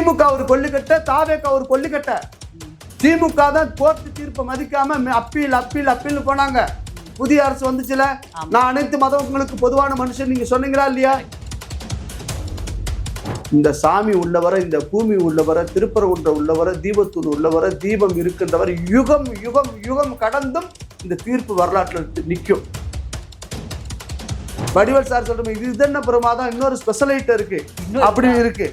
திமுக ஒரு கொள்ளுக்கட்ட, தாவேக ஒரு கொள்ளுக்கட்ட. திமுக தான் கோர்ட்டு தீர்ப்பை மதிக்காம அப்பீல் போனாங்க. புதிய அரசு வந்துச்சுல, நான் அனைத்து மதங்களுக்கு பொதுவான மனுஷன் நீங்க சொன்னீங்களா இல்லையா? இந்த சாமி உள்ளவர, இந்த பூமி உள்ளவர, திருப்பரங்குன்ற உள்ளவர, தீபத்தூர் உள்ளவர, தீபம் இருக்கின்றவர் யுகம் யுகம் யுகம் கடந்தும் இந்த தீர்ப்பு வரலாற்றில் நிற்கும். வடிவேல் சார் சொல்ற இது என்ன பிரமாதம், இன்னொரு ஸ்பெஷலைட் இருக்கு அப்படி இருக்கு.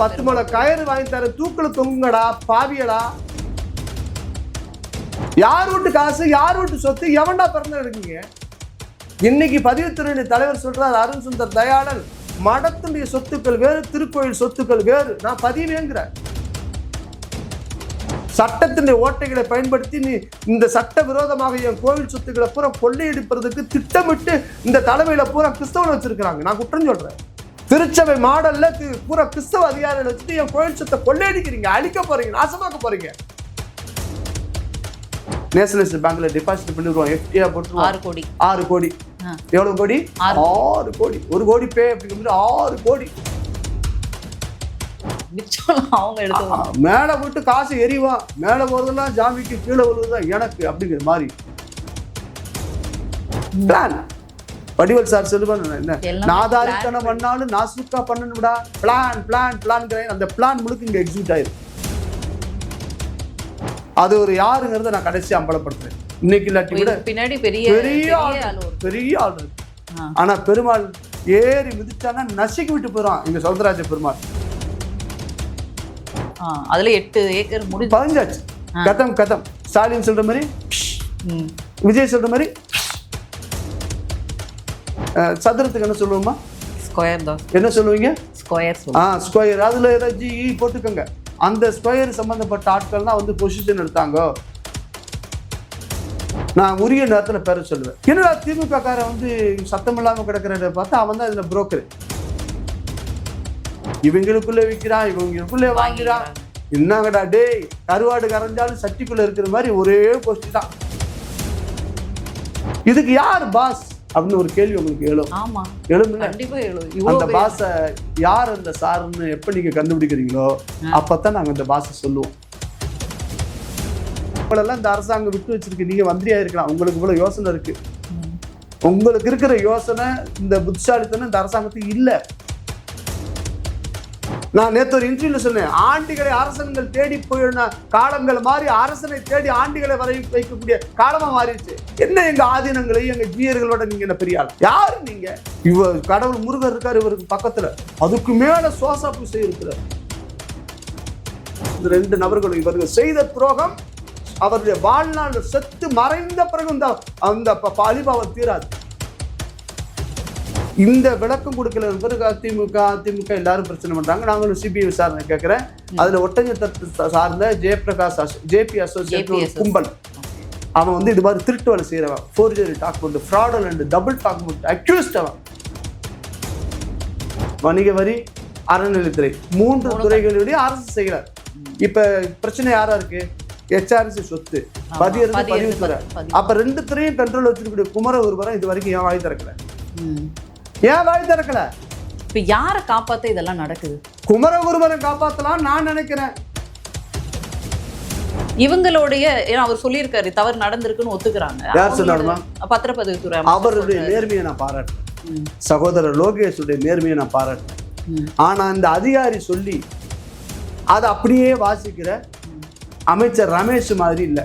10 முழ கயிறு வாங்கி தர, தூக்குல தொங்குங்கடா பாவியடா. யார் வீட்டு காசு, யார் வீட்டு சொத்து, எவன்டா பிறந்த எடுக்கீங்க? இன்னைக்கு பதிவுத்துறை தலைவர் சொல்றாரு அருண் சுந்தர் தயாளன், மடத்துடைய சொத்துக்கள் வேறு, திருக்கோயில் சொத்துக்கள் வேறு. நான் பதிவேங்கிறேன். சட்டத்தினுடைய ஓட்டைகளை பயன்படுத்தி நீ இந்த சட்ட விரோதமாக என் கோவில் சொத்துக்களை பூரா கொள்ளையடிப்பதற்கு திட்டமிட்டு இந்த தலைமையில பூரா கிறிஸ்தவனை வச்சிருக்கிறாங்க. நான் குற்றம் சொல்றேன். திருச்சபை மாடல்ல பூரா கிறிஸ்தவ அதிகாரிகளை வச்சுட்டு என் கோவில் சொத்தை கொள்ளையடிக்கிறீங்க, அழிக்க போறீங்க, நாசமாக்க போறீங்க. நேஷனலைஸ்ட் பேங்க்ல டெபாசிட் பண்ணிடுவோம், எஃப்டியா போட்டுருவோம். 6 கோடி. எவ்வளவு கோடி? 6 கோடி. 1 கோடி பே அப்படிங்கிற 6 கோடி மேல போட்டு காசு எரிவான். மேல போறதெல்லாம் ஜாமிக்கு, கீழே வருவதுதான் எனக்கு அப்படிங்கிற மாதிரி பிளான். வடிவேல் சார் சொல்லுவாங்க, என்ன நாதாரித்தனம் பண்ணாலும் நாசுக்கா பண்ணணும்டா, பிளான் பிளான் பிளான். அந்த பிளான் முழுக்க இங்க எக்ஸிக்யூட் ஆயிருக்கு. அது ஒரு யாருங்கிறத நான் கடைசி அம்பலப்படுத்துறேன். இன்னைக்கு இல்லாட்டி கூட பின்னாடி பெரிய ஆள் இருக்கு. ஆனா பெருமாள் ஏறி மிதிச்சானா நசுக்கி விட்டு போறான் இங்க சௌந்தரராஜ பெருமாள். அதுல 8 ஏக்கர் பதிஞ்சாச்சு. கதம் ஸ்டாலின் சொல்ற மாதிரி, விஜய் சொல்ற மாதிரி சதுரத்துக்கு என்ன சொல்லுவோமா? ஸ்கொயர் தான். என்ன சொல்லுவீங்க? ஸ்கொயர். அதுல ஏதாச்சும் ஜி போட்டுக்கோங்க. அந்த ஸ்கொயர் சம்பந்தப்பட்ட ஆட்கள் தான் வந்து பொசிஷன் எடுத்தாங்க. நான் உரிய நேரத்தில் பேர சொல்லுவேன். என்னடா திமுக காரன் வந்து சத்தம் இல்லாம கிடக்கிறத பார்த்தா அவன் தான் இதுல புரோக்கர். இவங்களுக்குள்ள விற்கிறான், இவங்களுக்குள்ள வாங்கிறான். என்னங்கடா டேய், கருவாடு கரைஞ்சாலும் சட்டிக்குள்ள இருக்கிற மாதிரி ஒரே கோஷ்டி தான். இதுக்கு யார் பாஸ் அப்படின்னு ஒரு கேள்வி உங்களுக்கு எழும். அந்த பாஸ யார் அந்த சார்னு எப்ப நீங்க கண்டுபிடிக்கிறீங்களோ அப்பதான் நாங்க அந்த பாஸ சொல்லுவோம். உங்களெல்லாம் இந்த அரசாங்கம் விட்டு வச்சிருக்கு, நீங்க மந்திரியா இருக்கலாம், உங்களுக்கு இவ்வளவு யோசனை இருக்கு. உங்களுக்கு இருக்கிற யோசனை, இந்த புத்திசாலித்தனம் இந்த அரசாங்கத்துக்கு இல்ல. நான் நேற்று ஒரு இன்டர்வியூல சொன்னேன், ஆண்டிகளை அரசன்கள் தேடி போயின காலங்கள் மாறி அரசனை தேடி ஆண்டிகளை வைக்கக்கூடிய காலமா மாறிடுச்சு. என்ன எங்க ஆதீனங்களை, எங்க ஜீயர்களோட நீங்க என்ன பெரிய ஆள்? யாரு நீங்க? இவர் கடவுள் முருகர் இருக்காரு இவருக்கு பக்கத்துல, அதுக்கு மேல சோசாப்பு செய்யிருக்கிறார். இந்த 2 நபர்களும் இவர்கள் செய்த துரோகம் அவருடைய வாழ்நாள் செத்து மறைந்த பிறகு அந்த அழிபாவம் தீராது. இந்த விளக்கம் கொடுக்கல பிறகு அதிமுக எல்லாரும் பிரச்சனை பண்றாங்க. நாங்களும் சிபிஐ விசாரணை கேட்கிறேன். அதுல ஒட்டஞ்சத்திரத்தை சார்ந்த ஜெயபிரகாஷ் ஜேபி அசோசியேட் கும்பல், அவன் வந்து இது மாதிரி திருட்டு வேலை செய்யறவன், forgery document, fraudulent, double document accused. அவன் வணிக வரி, அறநிலைத்துறை 3 துறைகளுடைய அரசு செய்கிறார். இப்ப பிரச்சனை யாரா இருக்கு? HRC சொத்து, பதிவுத்துறை. அப்ப 2 துறையும் கண்ட்ரோல் வச்சிருக்கக்கூடிய குமர ஒருவரை இது வரைக்கும் ஏன் வாய் திறக்கல? ஏன் வாய் திறக்கல? இப்ப யாரை காப்பாத்த இதெல்லாம் நடக்குது? குமரகுருவரை காப்பாத்தலாம் நான் நினைக்கிறேன். இவங்களுடைய அவர் சொல்லியிருக்காரு தவறு நடந்திருக்குன்னு ஒத்துக்கிறாங்க. யார் சொன்னாலுமா? பத்திரப்பதிவுத்துறை அவருடைய நேர்மையை நான் பாராட்டேன். சகோதரர் லோகேஷுடைய நேர்மையை நான் பாராட்டேன். ஆனா இந்த அதிகாரி சொல்லி அதை அப்படியே வாசிக்கிற அமைச்சர் ரமேஷ் மாதிரி இல்லை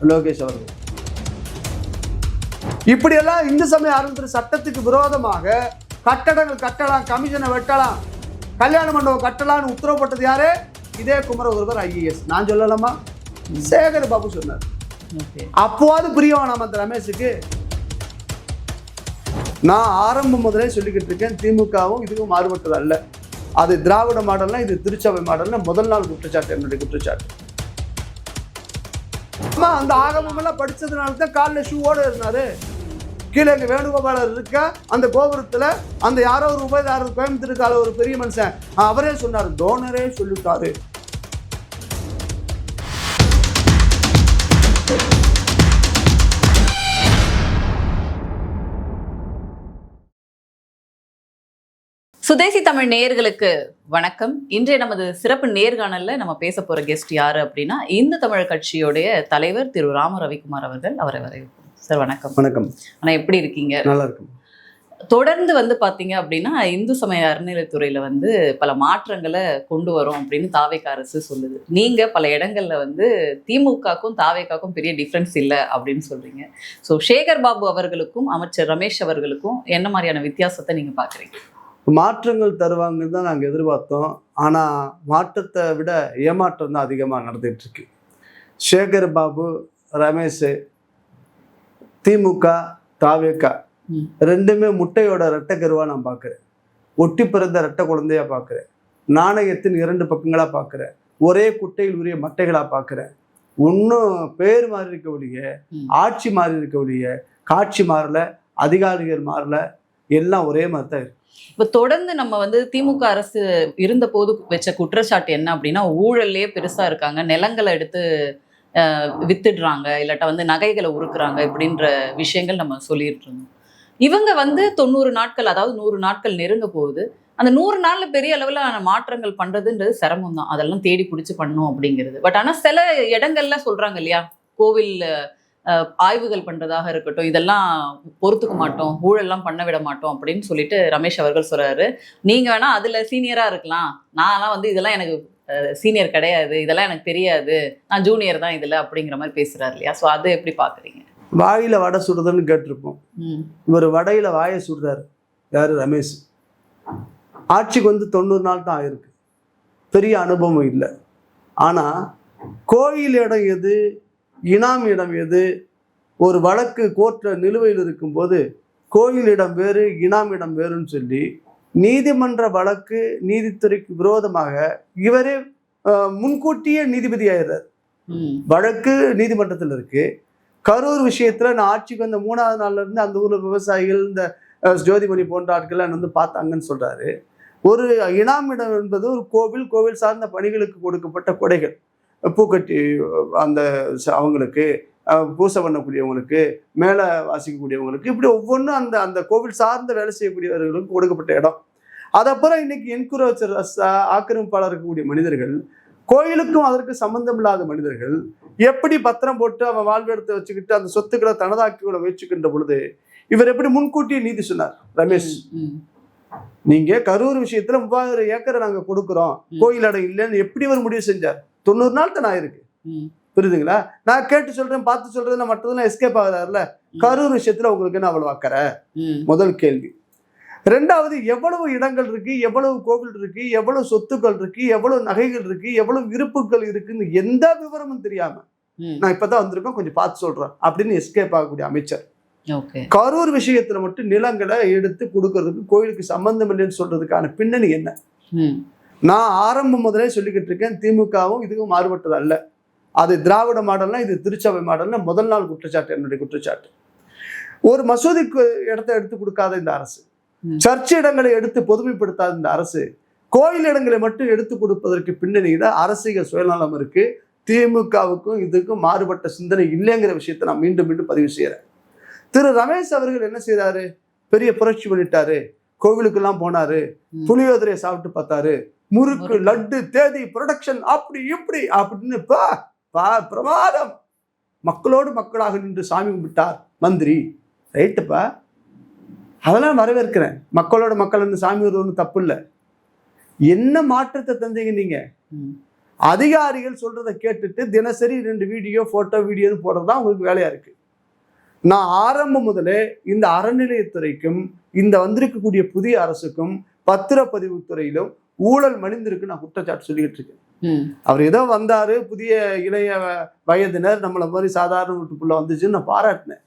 லோகேஷ் அவர்கள். இப்படியெல்லாம் இந்து சமய அறநிலையத்துறை சட்டத்துக்கு விரோதமாக கட்டடங்கள் கட்டலாம், கமிஷனை வெட்டலாம், கல்யாண மண்டபம் கட்டலாம்னு உத்தரவு போட்டது யாரு? இதே குமர ஒருவர் IAS. நான் சொல்லலாமா? சேகர் பாபு சொன்னார். அப்போது புரியும் நம்ம அந்த ரமேஷுக்கு. நான் ஆரம்பம் முதலே சொல்லிக்கிட்டு இருக்கேன், திமுகவும் இதுவும் மாறுபட்டது அல்ல. அது திராவிட மாடல்னா இது திருச்சபை மாடல்னா முதல் நாள் குற்றச்சாட்டு என்னுடைய குற்றச்சாட்டு. அந்த ஆகமம் எல்லாம் படிச்சதுனால தான் காலில் ஷூவோட இருந்தாரு. கீழே எங்க வேணுகோபாலர் இருக்க அந்த கோபுரத்துல அந்த யாரோ ஒரு உபயதாரர் கோயம்புத்தூருக்கால ஒரு பெரிய மனுஷன் அவரே சொன்னார், டோனரே சொல்லிட்டாரு. சுதேசி தமிழ் நேயர்களுக்கு வணக்கம். இன்றைய நமது சிறப்பு நேர்காணல்ல நம்ம பேச போற கெஸ்ட் யாரு அப்படின்னா இந்து தமிழர் கட்சியுடைய தலைவர் திரு ராம ரவிக்குமார் அவர்கள். அவரை வரவேற்போம். சார் வணக்கம். வணக்கம். ஆனா எப்படி இருக்கீங்க? நல்லா இருக்கும். தொடர்ந்து பாத்தீங்க அப்படின்னா இந்து சமய அறநிலையத்துறையில பல மாற்றங்களை கொண்டு வரும் அப்படின்னு தாவேகா அரசு சொல்லுது. நீங்க பல இடங்கள்ல திமுகக்கும் தாவேகாக்கும் பெரிய டிஃபரன்ஸ் இல்லை அப்படின்னு சொல்றீங்க. ஸோ சேகர் பாபு அவர்களுக்கும் அமைச்சர் ரமேஷ் அவர்களுக்கும் என்ன மாதிரியான வித்தியாசத்தை நீங்க பாக்குறீங்க? மாற்றங்கள் தருவாங்கன்னு தான் நாங்கள் எதிர்பார்த்தோம். ஆனால் மாற்றத்தை விட ஏமாற்றம் தான் அதிகமாக நடந்துகிட்டு இருக்கு. சேகர் பாபு, ரமேஷ், திமுக, தாவேகா ரெண்டுமே முட்டையோட ரெட்டைக்கருவாக நான் பார்க்குறேன். ஒட்டி பிறந்த ரெட்டை குழந்தையா பார்க்குறேன். நாணயத்தின் இரண்டு பக்கங்களாக பார்க்குறேன். ஒரே குட்டையில் உரிய மட்டைகளாக பார்க்குறேன். ஒன்றும் பேர் மாறி இருக்க ஒழிய, ஆட்சி மாறி இருக்க ஒழிய, காட்சி மாறல, அதிகாரிகள் மாறல, எல்லாம் ஒரே மாதிரி தான் இருக்கு. இப்போ தொடர்ந்து நம்ம திமுக அரசு இருந்த போது வச்ச குற்றச்சாட்டு என்ன அப்படின்னா ஊழல்லே பெருசா இருக்காங்க, நிலங்களை எடுத்து வித்துடுறாங்க, இல்லாட்டா நகைகளை உருக்குறாங்க இப்படின்ற விஷயங்கள் நம்ம சொல்லிட்டு இருந்தோம். இவங்க 90 நாட்கள், அதாவது 100 நாட்கள் நெருங்க போகுது. அந்த 100 நாள்ல பெரிய அளவுல மாற்றங்கள் பண்றதுன்றது சிரமம் தான். அதெல்லாம் தேடி பிடிச்சி பண்ணணும் அப்படிங்கிறது. பட் ஆனா சில இடங்கள்ல சொல்றாங்க இல்லையா, கோவில் ஆய்வுகள் பண்றதாக இருக்கட்டும், இதெல்லாம் பொறுத்துக்க மாட்டோம், ஊழல்லாம் பண்ண விட மாட்டோம் அப்படின்னு சொல்லிட்டு ரமேஷ் அவர்கள் சொல்றாரு. நீங்க வேணா அதுல சீனியரா இருக்கலாம், நான்லாம் இதெல்லாம் எனக்கு சீனியர் கிடையாது, இதெல்லாம் எனக்கு தெரியாது, நான் ஜூனியர் தான் இதுல அப்படிங்கிற மாதிரி பேசுறாரு இல்லையா? ஸோ அதை எப்படி பாக்குறீங்க? வாயில வடை சுடுறதுன்னு கேட்டிருப்போம். இவர் வடையில வாயை சுடுறாரு. யாரு? ரமேஷ். ஆட்சிக்கு 90 நாள் தான் ஆயிருக்கு. பெரிய அனுபவம் இல்லை. ஆனா கோயில் இடம் எது, இனாம் இடம் எது, ஒரு வழக்கு கோர்ட்டில் நிலுவையில் இருக்கும்போது கோயிலிடம் வேறு இனாம் இடம் வேறுன்னு சொல்லி நீதிமன்ற வழக்கு நீதித்துறைக்கு விரோதமாக இவரே முன்கூட்டியே நீதிபதி ஆயிடுறார். வழக்கு நீதிமன்றத்தில் இருக்கு. கரூர் விஷயத்துல நான் ஆட்சிக்கு வந்த 3வது நாள்ல இருந்து அந்த ஊர்ல விவசாயிகள், இந்த ஜோதிமணி போன்ற ஆட்கள் பார்த்தாங்கன்னு சொல்றாரு. ஒரு இனாம் இடம் என்பது ஒரு கோவில் சார்ந்த பணிகளுக்கு கொடுக்கப்பட்ட கொடைகள். பூக்கட்டி அந்த அவங்களுக்கு, பூசை பண்ணக்கூடியவங்களுக்கு, மேலே வாசிக்கக்கூடியவங்களுக்கு, இப்படி ஒவ்வொன்றும் அந்த அந்த கோவில் சார்ந்த வேலை செய்யக்கூடியவர்களுக்கு கொடுக்கப்பட்ட இடம். அதப்புறம் இன்னைக்கு என்குரோச்சர் ஆக்கிரமிப்பாளர் இருக்கக்கூடிய மனிதர்கள், கோயிலுக்கும் அதற்கு சம்பந்தம் இல்லாத மனிதர்கள் எப்படி பத்திரம் போட்டு அவன் வாழ்விடத்தை வச்சுக்கிட்டு அந்த சொத்துக்களை தனதாக்கி கூட வச்சுக்கின்ற பொழுது இவர் எப்படி முன்கூட்டியே நீதி சொன்னார்? ரமேஷ், நீங்க கரூர் விஷயத்துல 3000 ஏக்கரை நாங்க கொடுக்குறோம், கோயில் இடம் இல்லைன்னு எப்படி இவர் முடிவு செஞ்சார்? 90 நாள் தான் ஆயிருக்கு. புரியுதுங்களா? நான் கேட்டு சொல்றேன், பார்த்து சொல்றேன், நான் மற்றதெல்லாம் எஸ்கேப் ஆகுறாருல. கரூர் விஷயத்துல உங்களுக்கு என்ன அவ்வளவு அக்கறை? முதல் கேள்வி. ரெண்டாவது, எவ்வளவு இடங்கள் இருக்கு, எவ்வளவு கோவில் இருக்கு, எவ்வளவு சொத்துக்கள் இருக்கு, எவ்வளவு நகைகள் இருக்கு, எவ்வளவு இருப்புகள் இருக்குன்னு எந்த விவரமும் தெரியாம நான் இப்பதான் வந்திருக்கேன், கொஞ்சம் பார்த்து சொல்றேன் அப்படின்னு எஸ்கேப் ஆகக்கூடிய அமைச்சர் கரூர் விஷயத்துல மட்டும் நிலங்களை எடுத்து கொடுக்கறதுக்கு கோயிலுக்கு சம்பந்தம் இல்லைன்னு சொல்றதுக்கான பின்னணி என்ன? நான் ஆரம்பம் முதலே சொல்லிக்கிட்டு இருக்கேன், திமுகவும் இதுக்கும் மாறுபட்டது அல்ல. அது திராவிட மாடல்னா இது திருச்சபை மாடல்னா முதல் நாள் குற்றச்சாட்டு, என்னுடைய குற்றச்சாட்டு. ஒரு மசூதிக்கு இடத்தை எடுத்து கொடுக்காத இந்த அரசு, சர்ச் இடங்களை எடுத்து பொதுமைப்படுத்தாத இந்த அரசு, கோயில் இடங்களை மட்டும் எடுத்து கொடுப்பதற்கு பின்னணியில அரசியல் சுயநலம் இருக்கு. திமுகவுக்கும் இதுக்கும் மாறுபட்ட சிந்தனை இல்லைங்கிற விஷயத்தை நான் மீண்டும் மீண்டும் பதிவு செய்யறேன். திரு ரமேஷ் அவர்கள் என்ன செய்யறாரு? பெரிய புரட்சி பண்ணிட்டாரு. கோவிலுக்கெல்லாம் போனாரு, புளியோதரையை சாப்பிட்டு பார்த்தாரு, முறுக்கு, லட்டு, தேதி, ப்ரொடக்ஷன், அப்படி இப்படி அப்படின்னு பிரமாதம். மக்களோடு மக்களாக நின்று சாமி கும்பிட்டார் மந்திரி. ரைட்டுப்பா, அதெல்லாம் வரவேற்கிறேன். மக்களோட மக்கள் இருந்து சாமி ஒன்றும் தப்பு இல்லை. என்ன மாற்றத்தை தந்தீங்க நீங்க? அதிகாரிகள் சொல்றதை கேட்டுட்டு தினசரி 2 வீடியோ, போட்டோ, வீடியோன்னு போடுறதுதான் உங்களுக்கு வேலையா இருக்கு. நான் ஆரம்பம் முதலே இந்த அறநிலையத்துறைக்கும் இந்த வந்திருக்கக்கூடிய புதிய அரசுக்கும் பத்திரப்பதிவு துறையிலும் ஊழல் மணிந்திருக்கு நான் குற்றச்சாட்டு சொல்லிக்கிட்டு இருக்கேன். அவர் ஏதோ வந்தாரு, புதிய இளைய வயதினர், நம்மள மாதிரி சாதாரண வீட்டுக்குள்ள வந்துச்சுன்னு நான் பாராட்டினேன்.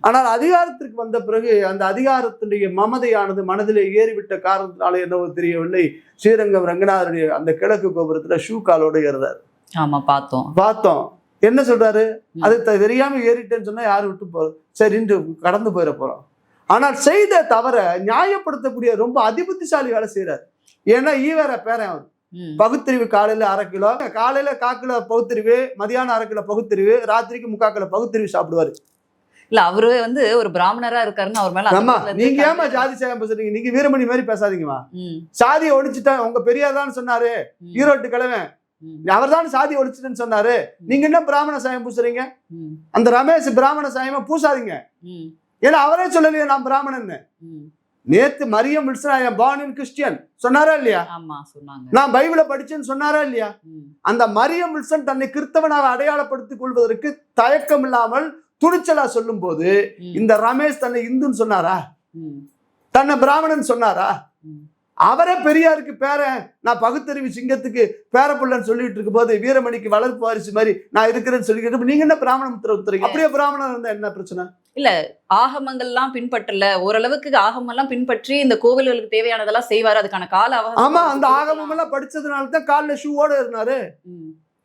ஆனால் அதிகாரத்திற்கு வந்த பிறகு அந்த அதிகாரத்துடைய மமதையானது மனதிலே ஏறிவிட்ட காரணத்தினால என்னவோ தெரியவில்லை, ஸ்ரீரங்கம் ரங்கநாதருடைய அந்த கிழக்கு கோபுரத்துல ஷூ காலோட ஏறுறாரு. ஆமா, பார்த்தோம். என்ன சொல்றாரு? அது தெரியாம ஏறிட்டேன்னு சொன்னா யாரு விட்டு போறோம், சரின்னு கடந்து போயிட போறோம். ஆனால் செய்த தவற நியாயப்படுத்தக்கூடிய ரொம்ப அதிபுத்திசாலி வேலை செய்யறாரு. ஏன்னா ஈவேர பேரன் அவர். பகுத்தறிவு காலையில 1/2 கிலோ, காலையில 1/4 கிலோ பகுத்தறிவு, மதியானம் 1/2 கிலோ பகுத்தறிவு, ராத்திரிக்கு 3/4 கிலோ பகுத்தறிவு சாப்பிடுவாரு. இல்ல அவரு வந்து ஒரு பிராமணரா இருக்காருன்னு அவர் மேல ஆமா, நீங்க ஏமா ஜாதி சாயம் பேசுறீங்க? நீங்க வீரமணி மாதிரி பேசாதீங்கம்மா. சாதியை ஒழிச்சுட்டா உங்க பெரியார் தான் சொன்னாரு, ஈரோட்டு கிழவன் அவர் தான் சாதி ஒழிச்சுட்டுன்னு சொன்னாரு. நீங்க என்ன பிராமண சாயம் பூசுறீங்க? அந்த ரமேஷ் பிராமண சாயமா பூசாதீங்க. ஏன்னா அவரே சொல்லலையே நான் பிராமணன். நேத்து Mariam Wilson I am born in Christian சொன்னாரா இல்லையா? நான் பைபிளை படிச்சேன்னு சொன்னாரா இல்லையா? அந்த மரியம் வில்சன் தன்னை கிறிஸ்தவனாக அடையாளப்படுத்திக் கொள்வதற்கு தயக்கம் இல்லாமல் துணிச்சலா சொல்லும் போது இந்த ரமேஷ் தன்னை இந்துன்னு சொன்னாரா? தன்னை பிராமணன் சொன்னாரா? அவரே பெரியாருக்கு பேரன், நான் பகுத்தறிவு சிங்கத்துக்கு பேரப்புள்ளன்னு சொல்லிட்டு இருக்கும் போது வீரமணிக்கு வளர்ப்பு வாரிசு மாதிரி நான் இருக்கிறேன்னு சொல்லிக்கிட்டு நீங்க என்ன பிராமண முத்திர உத்தரீங்க? அப்படியே பிராமணன் இருந்தா என்ன பிரச்சனை? இல்ல ஆகமங்கள்லாம் பின்பற்றல, ஓரளவுக்கு ஆகமெல்லாம் பின்பற்றி இந்த கோவில்களுக்கு தேவையானதெல்லாம் செய்வாரு. அதுக்கான கால அவகாசம். ஆமா, அந்த ஆகமம் எல்லாம் படிச்சதுனால தான் காலில் ஷூவோட இருந்தாரு.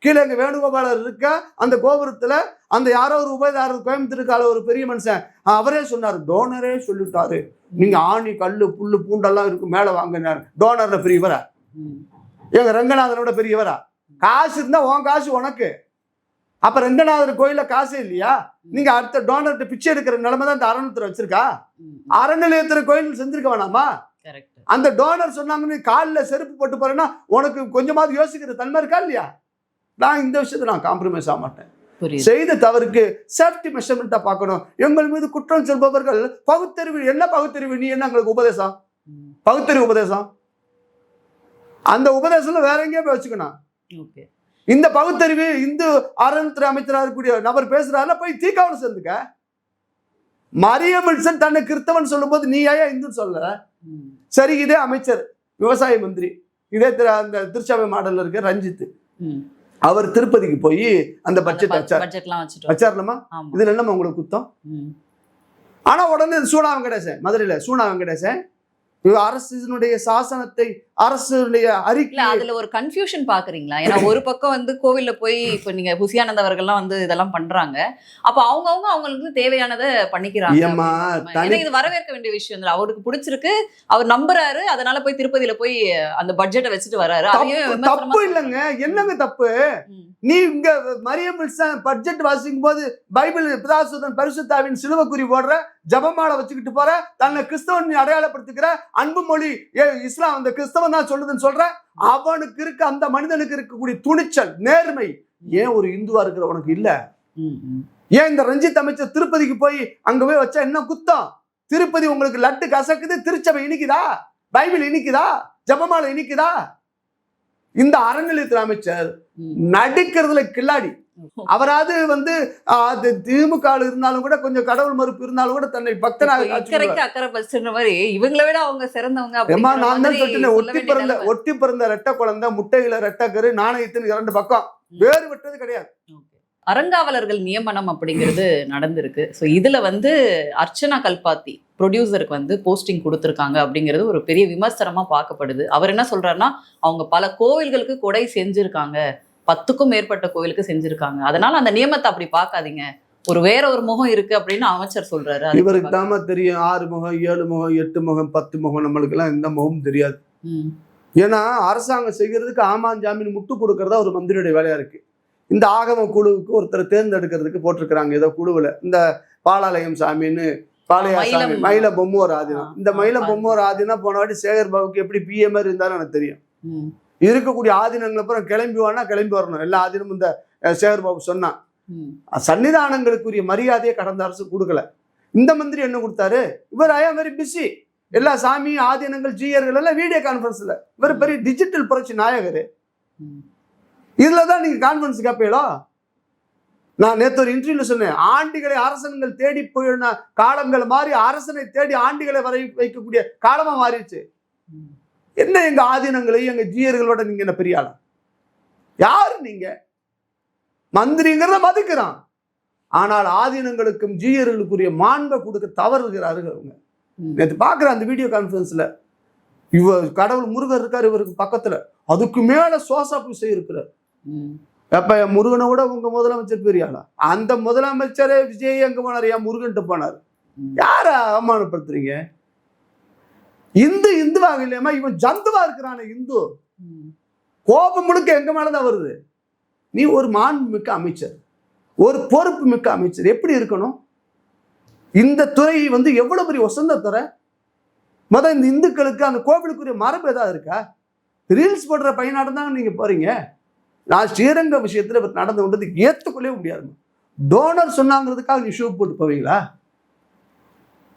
கீழே எங்க வேணுகோபாலர் இருக்க அந்த கோபுரத்துல அந்த யாரோ ஒரு உபயதாரர் கோயம்புத்தூருக்கால ஒரு பெரிய மனுஷன் அவரே சொன்னாரு, டோனரே சொல்லிட்டாரு, நீங்க ஆணி கல்லு புல்லு பூண்டெல்லாம் இருக்கு மேல வாங்கினாரு. டோனர்ல பெரியவரா? எங்க ரங்கநாதனோட பெரியவரா? காசு இருந்தா உன் காசு உனக்கு. அப்ப ரங்கநாதர் கோயில காசே இல்லையா? நீங்க அடுத்த டோனர்கிட்ட பிச்சை எடுக்கிற நிலைமை தான் இந்த அறநிலையத்துல வச்சிருக்கா? அறநிலையத்துல கோயில் செஞ்சிருக்க வேணாமா? அந்த டோனர் சொன்னாங்கன்னு காலில் செருப்பு போட்டு போறேன்னா உனக்கு கொஞ்சமாவது யோசிக்கிற தன்மை இருக்கா இல்லையா? நான் இந்த விஷயத்தை நான் காம்ப்ரமைஸ் ஆக மாட்டேன். செய்த தவறுக்கு சேஃப்டி மெஷர்மெண்டா பார்க்கணும். எங்கள் மீது குற்றம் சொல்பவர்கள் பகுத்தறிவு என்ன பகுத்தறிவு? நீ என்ன எங்களுக்கு உபதேசம்? பகுத்தறிவு உபதேசம்? அந்த உபதேசம் வேற எங்கேயோ போய் வச்சுக்கணும். இந்த பகுத்தறிவு இந்து அறநிலையத்துறை அமைச்சராக இருக்கக்கூடிய நபர் பேசுறாருன்னா போய் தீக்காவல சேர்ந்துக்க. மரியம் வில்சன் தன்னை கிறிஸ்தவன் சொல்லும் போது நீ ஏன் இந்துன்னு சொல்ல? சரி, இதே அமைச்சர் விவசாய மந்திரி இதே அந்த திருச்சாவை மாடல்ல இருக்க ரஞ்சித், அவர் திருப்பதிக்கு போய் அந்த பட்ஜெட் வச்சார்லமா, இதுல என்னமா உங்களுக்கு குத்தம்? ஆனா உடனே சூனா வெங்கடேசன், மதுரையில சூனா வெங்கடேசன் அரசினுடைய சாசனத்தை அரசுடைய அறிக்கை அதுல ஒரு கன்ஃபியூஷன் பாக்குறீங்களா? ஏன்னா ஒரு பக்கம் வந்து கோவில்ல போய் இப்ப நீங்க புசியானந்த அவர்கள்லாம் வந்து இதெல்லாம் பண்றாங்க, அப்ப அவங்களுக்கு தேவையானதை பண்ணிக்கிறாங்க. இது வரவேற்க வேண்டிய விஷயம் இல்லை. அவருக்கு பிடிச்சிருக்கு, அவர் நம்புறாரு, அதனால போய் திருப்பதியில போய் அந்த பட்ஜெட்டை வச்சுட்டு வர்றாரு. தப்பு இல்லைங்க. என்னங்க தப்பு? நீ இங்க மரியம் வில்சன் பட்ஜெட் வாசிக்கும் போது பைபிள் பிதாசுதன் பரிசுத்தாவின் சிலுவக்குறி போடுற, ஜபமாலை வச்சுக்கிட்டு போற, தன்னை கிறிஸ்தவன் அடையாளப்படுத்துகிற, அன்பு மொழி இஸ்லாம் அந்த கிறிஸ்தவன் தான் சொல்லுதுன்னு சொல்ற, அவனுக்கு இருக்க அந்த மனிதனுக்கு இருக்கக்கூடிய துணிச்சல் நேர்மை ஏன் ஒரு இந்துவா இருக்கிறவனுக்கு இல்ல? ஏன் இந்த ரஞ்சித் அமைச்சர் திருப்பதிக்கு போய் அங்க போய் வச்சா என்ன குத்தம்? திருப்பதி உங்களுக்கு லட்டு கசக்குது, திருச்சபை இனிக்குதா? பைபிள் இனிக்குதா? ஜபமாலை இனிக்குதா? இந்த அறநிலையத்துறை அமைச்சர் நடிக்கிறதுல கில்லாடி. அவராது வந்து திமுக இருந்தாலும் கூட கொஞ்சம் கடவுள் மறுப்பு இருந்தாலும் கூட தன்னை பக்தனாக இவங்களை விட அவங்க சிறந்தவங்க. நான் தான் சொல்லிட்டேன், ஒட்டி பிறந்த ரெட்டை குழந்தை முட்டையில ரெட்டக்கரு நாணயத்தின் 2 பக்கம் வேறு விட்டது கிடையாது. அறங்காவலர்கள் நியமனம் அப்படிங்கிறது நடந்திருக்கு. ஸோ இதுல வந்து அர்ச்சனா கல்பாத்தி ப்ரொடியூசருக்கு வந்து போஸ்டிங் கொடுத்துருக்காங்க அப்படிங்கிறது ஒரு பெரிய விமர்சனமா பார்க்கப்படுது. அவர் என்ன சொல்றாருன்னா, அவங்க பல கோவில்களுக்கு கொடை செஞ்சிருக்காங்க, 10க்கும் மேற்பட்ட கோவிலுக்கு செஞ்சிருக்காங்க, அதனால அந்த நியமத்தை அப்படி பார்க்காதீங்க, ஒரு வேற ஒரு முகம் இருக்கு அப்படின்னு அமைச்சர் சொல்றாரு. இவருக்கு தாம தெரியும் 6 முகம் 7 முகம் 8 முகம் 10 முகம், நம்மளுக்கு எல்லாம் எந்த முகம் தெரியாது. ஏன்னா அரசாங்கம் செய்கிறதுக்கு ஆமாஞ்சாமின் முட்டு கொடுக்கறதா ஒரு மந்திரியுடைய வேலையா இருக்கு. இந்த ஆகம குழுவுக்கு ஒருத்தரை தேர்ந்தெடுக்கிறதுக்கு போட்டிருக்கிறாங்க ஏதோ குழுவுல. இந்த பாலாலயம் சாமின்னு பாளையாசாமி, மயில பொம்மோர் ஆதினம். இந்த மயில பொம்மோர் ஆதினம் போன வாட்டி சேகர் பாபுக்கு எப்படி பிஎம் இருந்தாலும் எனக்கு தெரியும். இருக்கக்கூடிய ஆதீனங்கள் அப்புறம் கிளம்பி வரணும். எல்லா ஆதீனமும் இந்த சேகர் பாபு சொன்னான். சன்னிதானங்களுக்குரிய மரியாதையை கடந்த அரசு கொடுக்கல. இந்த மந்திரி என்ன கொடுத்தாரு? இவர் ஐ ஆம் வெரி பிஸி. எல்லா சாமி ஆதீனங்கள் ஜீயர்கள் எல்லாம் வீடியோ கான்பரன்ஸ்ல. இவர் பெரிய டிஜிட்டல் புரட்சி நாயகர். இதுலதான் நீங்க கான்பரன்ஸ் கேப்பீங்களோ? நான் நேற்று ஒரு இன்டர்வியூல சொன்னேன், ஆண்டிகளை அரசன்கள் தேடி போயின காலங்கள் மாறி அரசனை தேடி ஆண்டிகளை வைக்கக்கூடிய காலமா மாறிடுச்சு. என்ன எங்க ஆதீனங்களையும் எங்க ஜீயர்களோட நீங்க என்ன பெரிய ஆளா? யாரு நீங்க? மந்திரிங்கிறத மதிக்கிறான், ஆனால் ஆதீனங்களுக்கும் ஜீயர்களுக்குரிய மாண்பை கொடுக்க தவறுகிறார்கள் அவங்க. நேற்று பாக்குற அந்த வீடியோ கான்பரன்ஸ்ல இவர் கடவுள் முருகர் இருக்காரு இவருக்கு பக்கத்துல, அதுக்கு மேல சோசா பூசை இருக்கிறார். அப்ப முருகனை விட உங்க முதலமைச்சர் பெரியாளா? அந்த முதலமைச்சரே விஜய் எங்க போனார்? ஏன் முருகன்ட்டு போனார்? யார அவமானப்படுத்துறீங்க? இந்துவாக இல்லையமா, இவன் ஜந்துவா இருக்கிறான இந்து. கோபம் முழுக்க எங்க மேலதான் வருது. நீ ஒரு மாண்பு மிக்க அமைச்சர், ஒரு பொறுப்பு மிக்க அமைச்சர் எப்படி இருக்கணும்? இந்த துறை வந்து எவ்வளவு பெரிய வசந்த துறை. இந்த இந்துக்களுக்கு அந்த கோவிலுக்குரிய மரபு ஏதாவது இருக்கா? ரீல்ஸ் போடுற பையனாட்டம் தான் நீங்க போறீங்க. நான் ஸ்ரீரங்க விஷயத்துல நடந்து கொண்டது ஏத்துக்கொள்ளவே முடியாது. டோனர் சொன்னாங்கிறதுக்காக நீ ஷூ போட்டு போவீங்களா?